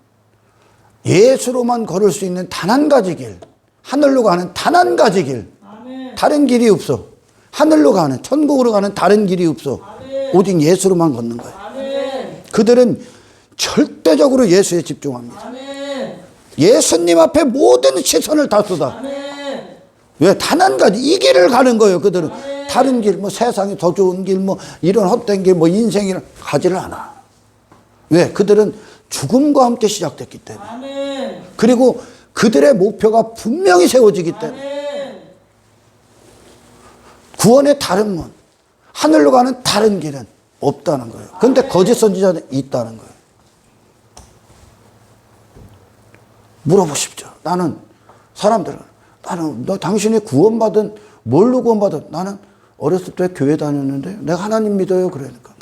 예수로만 걸을 수 있는 단 한 가지 길, 하늘로 가는 단 한 가지 길, 아멘. 다른 길이 없어. 하늘로 가는, 천국으로 가는 다른 길이 없어. 아멘. 오직 예수로만 걷는 거야. 아멘. 그들은 절대적으로 예수에 집중합니다. 아멘. 예수님 앞에 모든 시선을 다 쏟아. 아멘. 왜? 단 한 가지 이 길을 가는 거예요. 그들은 다른 길, 뭐 세상이 더 좋은 길, 뭐 이런 헛된 길, 뭐 인생이를 가지를 않아. 왜? 그들은 죽음과 함께 시작됐기 때문에. 아멘. 그리고 그들의 목표가 분명히 세워지기 때문에. 아멘. 구원의 다른 문, 하늘로 가는 다른 길은 없다는 거예요. 그런데 거짓 선지자는 있다는 거예요. 물어보십시오. 나는 너 당신이 구원받은 뭘로 구원받았? 나는 어렸을 때 교회 다녔는데 내가 하나님 믿어요. 그러니까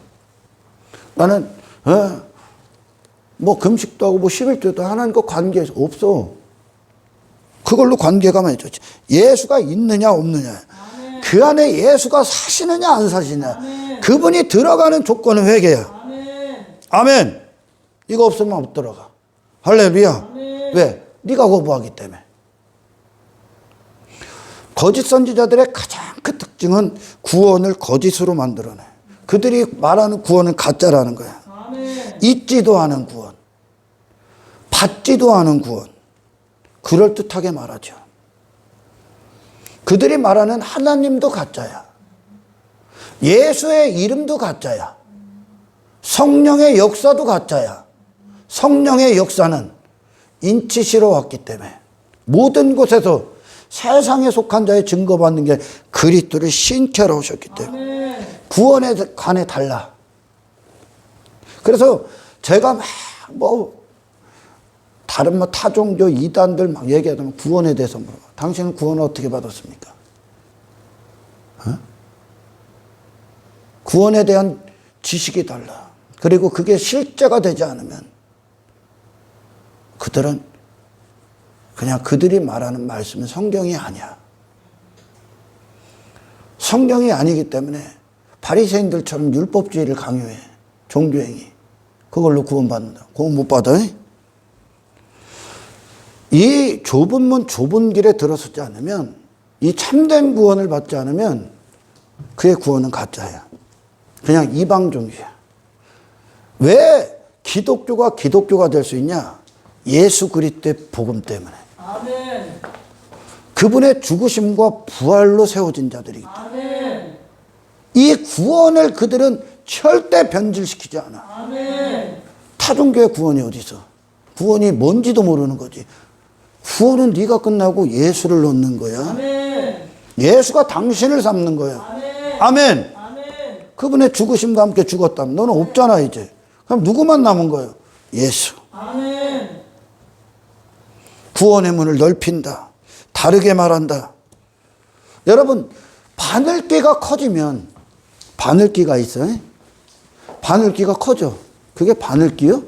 나는 뭐 금식도 하고 뭐 11조도 하나님과 관계에서 없어. 그걸로 관계가 맺어지. 예수가 있느냐 없느냐. 그 안에 예수가 사시느냐 안 사시느냐. 그분이 들어가는 조건은 회개야. 아멘. 이거 없으면 못 들어가. 할렐루야. 왜? 네가 거부하기 때문에. 거짓 선지자들의 가장 큰 특징은 구원을 거짓으로 만들어내. 그들이 말하는 구원은 가짜라는 거야. 있지도 않은 구원, 받지도 않은 구원, 그럴듯하게 말하죠. 그들이 말하는 하나님도 가짜야. 예수의 이름도 가짜야. 성령의 역사도 가짜야. 성령의 역사는 인치시러 왔기 때문에 모든 곳에서 세상에 속한 자의 증거받는 게 그리스도를 신캐러 오셨기 때문에 구원에 관해 달라. 그래서 제가 다른 타종교 이단들 막 얘기하면 구원에 대해서 물어봐. 당신은 구원을 어떻게 받았습니까? 구원에 대한 지식이 달라. 그리고 그게 실제가 되지 않으면 그들은 그냥 그들이 말하는 말씀은 성경이 아니야. 성경이 아니기 때문에 바리새인들처럼 율법주의를 강요해. 종교행위. 그걸로 구원받는다. 구원 못 받아. 이 좁은 문 좁은 길에 들어서지 않으면, 이 참된 구원을 받지 않으면 그의 구원은 가짜야. 그냥 이방 종교야. 왜 기독교가 될 수 있냐? 예수 그리스도의 복음 때문에. 아멘. 그분의 죽으심과 부활로 세워진 자들이기 때문에. 아멘. 이 구원을 그들은 절대 변질시키지 않아. 아멘. 타종교의 구원이 어디 있어? 구원이 뭔지도 모르는 거지. 구원은 네가 끝나고 예수를 넣는 거야. 아멘. 예수가 당신을 삼는 거야. 아멘. 아멘. 아멘. 그분의 죽으심과 함께 죽었다면 너는 없잖아 이제. 그럼 누구만 남은 거예요? 예수. 아멘. 구원의 문을 넓힌다. 다르게 말한다. 여러분, 바늘귀가 커지면, 바늘귀가 있어요. 바늘귀가 커져. 그게 바늘귀요?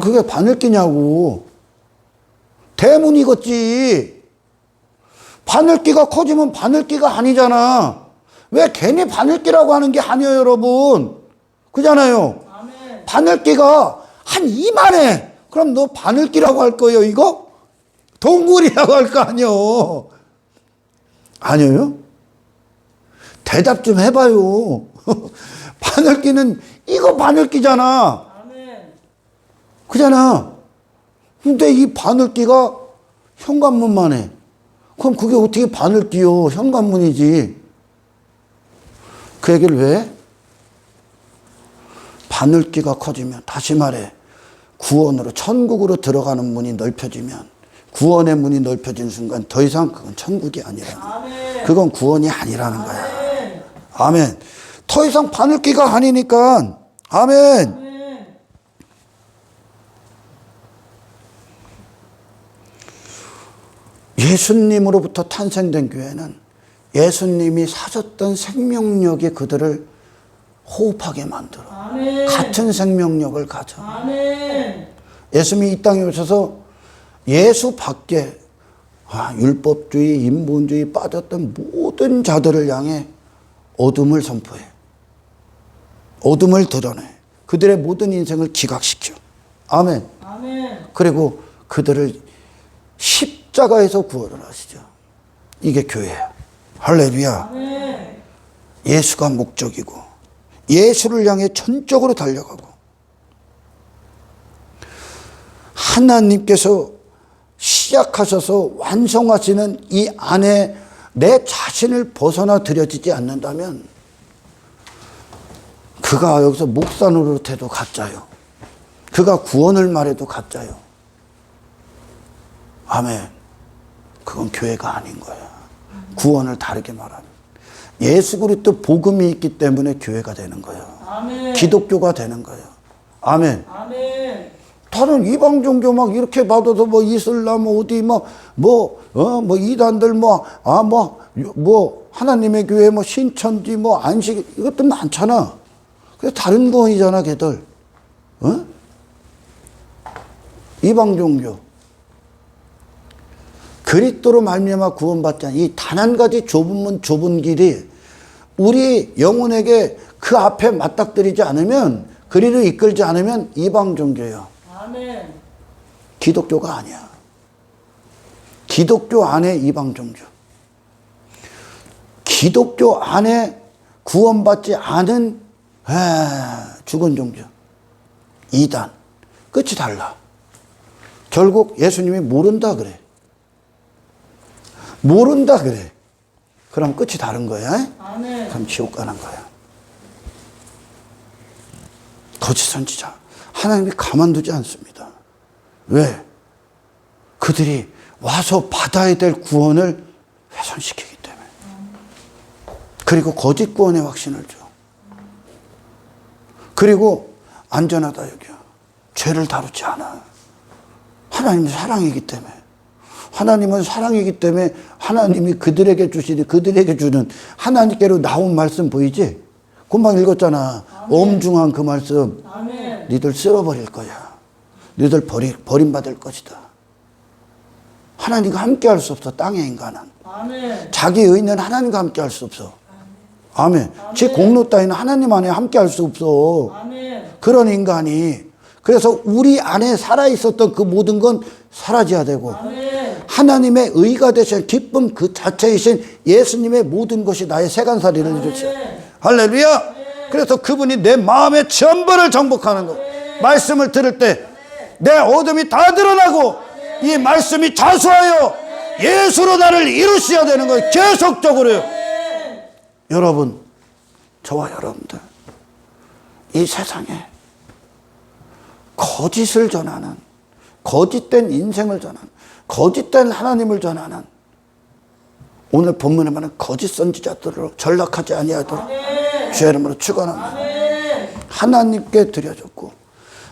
그게 바늘귀냐고. 대문 익었지. 바늘귀가 커지면 바늘귀가 아니잖아. 왜 괜히 바늘귀라고 하는 게 아니에요, 여러분. 그잖아요. 아멘. 바늘귀가 한 이만해. 그럼 너 바늘귀라고 할 거예요, 이거? 동굴이라고 할 거 아니요. 아니에요? 대답 좀 해봐요. 바늘귀는 이거 바늘귀잖아. 아멘. 그잖아. 근데 이 바늘귀가 현관문만 해. 그럼 그게 어떻게 바늘귀요? 현관문이지. 그 얘기를 왜? 바늘귀가 커지면, 다시 말해, 구원으로, 천국으로 들어가는 문이 넓혀지면, 구원의 문이 넓혀진 순간 더 이상 그건 천국이 아니라는 거야. 그건 구원이 아니라는 거야. 아멘. 더 이상 바늘귀가 아니니까. 아멘. 예수님으로부터 탄생된 교회는 예수님이 사셨던 생명력이 그들을 호흡하게 만들어. 아멘. 같은 생명력을 가져. 아멘. 예수님이 이 땅에 오셔서 예수 밖에 율법주의, 인본주의 빠졌던 모든 자들을 향해 어둠을 선포해. 어둠을 드러내. 그들의 모든 인생을 기각시켜. 아멘. 아멘. 그리고 그들을 십자가에서 구원을 하시죠. 이게 교회야. 할렐루야. 아멘. 예수가 목적이고 예수를 향해 전적으로 달려가고 시작하셔서 완성하시는 이 안에 내 자신을 벗어나 드려지지 않는다면 그가 여기서 목사 노릇해도 가짜요. 그가 구원을 말해도 가짜요. 아멘. 그건 교회가 아닌 거야. 구원을 다르게 말하는. 예수 그리스도 복음이 있기 때문에 교회가 되는 거예요. 아멘. 기독교가 되는 거예요. 아멘. 아멘. 다른 이방 종교 막 이렇게 받아서 뭐 이슬람 어디 뭐 이단들 뭐 하나님의 교회 뭐 신천지 뭐 안식 이것도 많잖아. 그래서 다른 거이잖아, 걔들. 어? 이방 종교. 그리스도로 말미암아 구원받지 않은 이 단 한 가지 좁은 문 좁은 길이 우리 영혼에게 그 앞에 맞닥뜨리지 않으면 그리를 이끌지 않으면 이방 종교예요. 아멘. 기독교가 아니야. 기독교 안에 이방 종교. 기독교 안에 구원받지 않은 죽은 종교. 이단. 끝이 달라. 결국 예수님이 모른다 그래. 모른다 그래. 그럼 끝이 다른 거야. 아멘. 그럼 지옥 가는 거야. 거짓 선지자. 하나님이 가만두지 않습니다. 왜? 그들이 와서 받아야 될 구원을 훼손시키기 때문에. 그리고 거짓 구원의 확신을 줘. 그리고 안전하다 여겨. 죄를 다루지 않아. 하나님은 사랑이기 때문에. 하나님은 사랑이기 때문에 하나님이 그들에게 주시니 그들에게 주는 하나님께로 나온 말씀 보이지? 금방 읽었잖아. 엄중한 그 말씀. 아멘. 니들 쓸어버릴 거야. 니들 버림받을 것이다. 하나님과 함께 할 수 없어. 땅의 인간은. 아멘. 자기 의는 하나님과 함께 할 수 없어. 아멘. 제 공로 따위는 하나님 안에 함께 할 수 없어. 아멘. 그런 인간이. 그래서 우리 안에 살아있었던 그 모든 건 사라져야 되고 아멘. 하나님의 의가 되신 기쁨 그 자체이신 예수님의 모든 것이 나의 세간살이를 이루시오. 할렐루야. 그래서 그분이 내 마음의 전부를 정복하는 거. 말씀을 들을 때 내 어둠이 다 드러나고 이 말씀이 자수하여 예수로 나를 이루셔야 되는 거예요. 계속적으로요. 여러분, 저와 여러분들 이 세상에 거짓을 전하는, 거짓된 인생을 전하는, 거짓된 하나님을 전하는 오늘 본문에 말하는 거짓 선지자들로 전락하지 아니하도록 주의 이름으로 축원합니다. 하나님께 드려졌고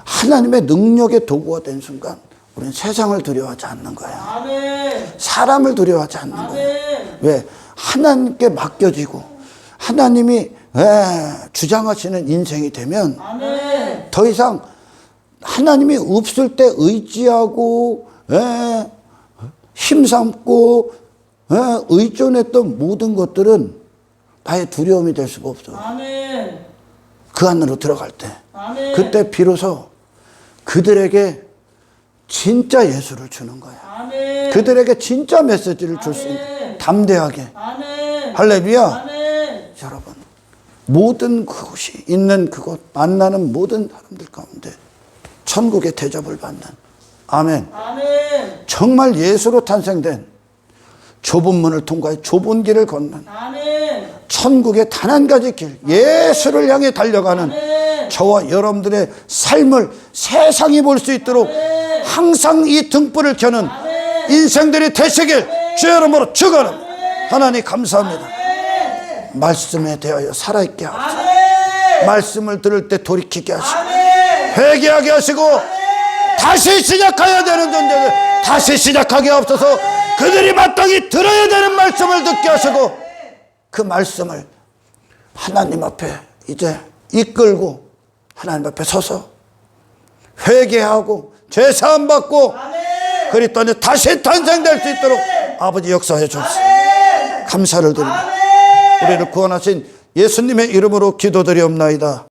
하나님의 능력의 도구가 된 순간 우리는 세상을 두려워하지 않는 거야. 아멘. 사람을 두려워하지 않는 거야. 아멘. 왜? 하나님께 맡겨지고 하나님이 주장하시는 인생이 되면 아멘. 더 이상 하나님이 없을 때 의지하고 힘삼고 의존했던 모든 것들은 나의 두려움이 될 수가 없어. 아멘. 그 안으로 들어갈 때 아멘. 그때 비로소 그들에게 진짜 예수를 주는 거야. 아멘. 그들에게 진짜 메시지를 줄 수 있는 담대하게. 아멘. 할렐루야. 아멘. 여러분, 모든 그곳이 있는 그곳 만나는 모든 사람들 가운데 천국의 대접을 받는 아멘. 아멘. 정말 예수로 탄생된 좁은 문을 통과해 좁은 길을 걷는 아멘. 천국의 단 한 가지 길 예수를 향해 달려가는 저와 여러분들의 삶을 세상이 볼 수 있도록 항상 이 등불을 켜는 인생들이 되시길 주의 이름으로 축원합니다. 하나님 감사합니다. 말씀에 대하여 살아있게 하옵소서. 말씀을 들을 때 돌이키게 하시고 회개하게 하시고 다시 시작해야 되는 존재들 다시 시작하게 하옵소서. 그들이 마땅히 들어야 되는 말씀을 듣게 하시고 그 말씀을 하나님 앞에 이제 이끌고 하나님 앞에 서서 회개하고 죄사함 받고 그리스도는 다시 탄생될 수 있도록 아버지 역사해 주옵소서. 감사를 드립니다. 우리를 구원하신 예수님의 이름으로 기도드리옵나이다.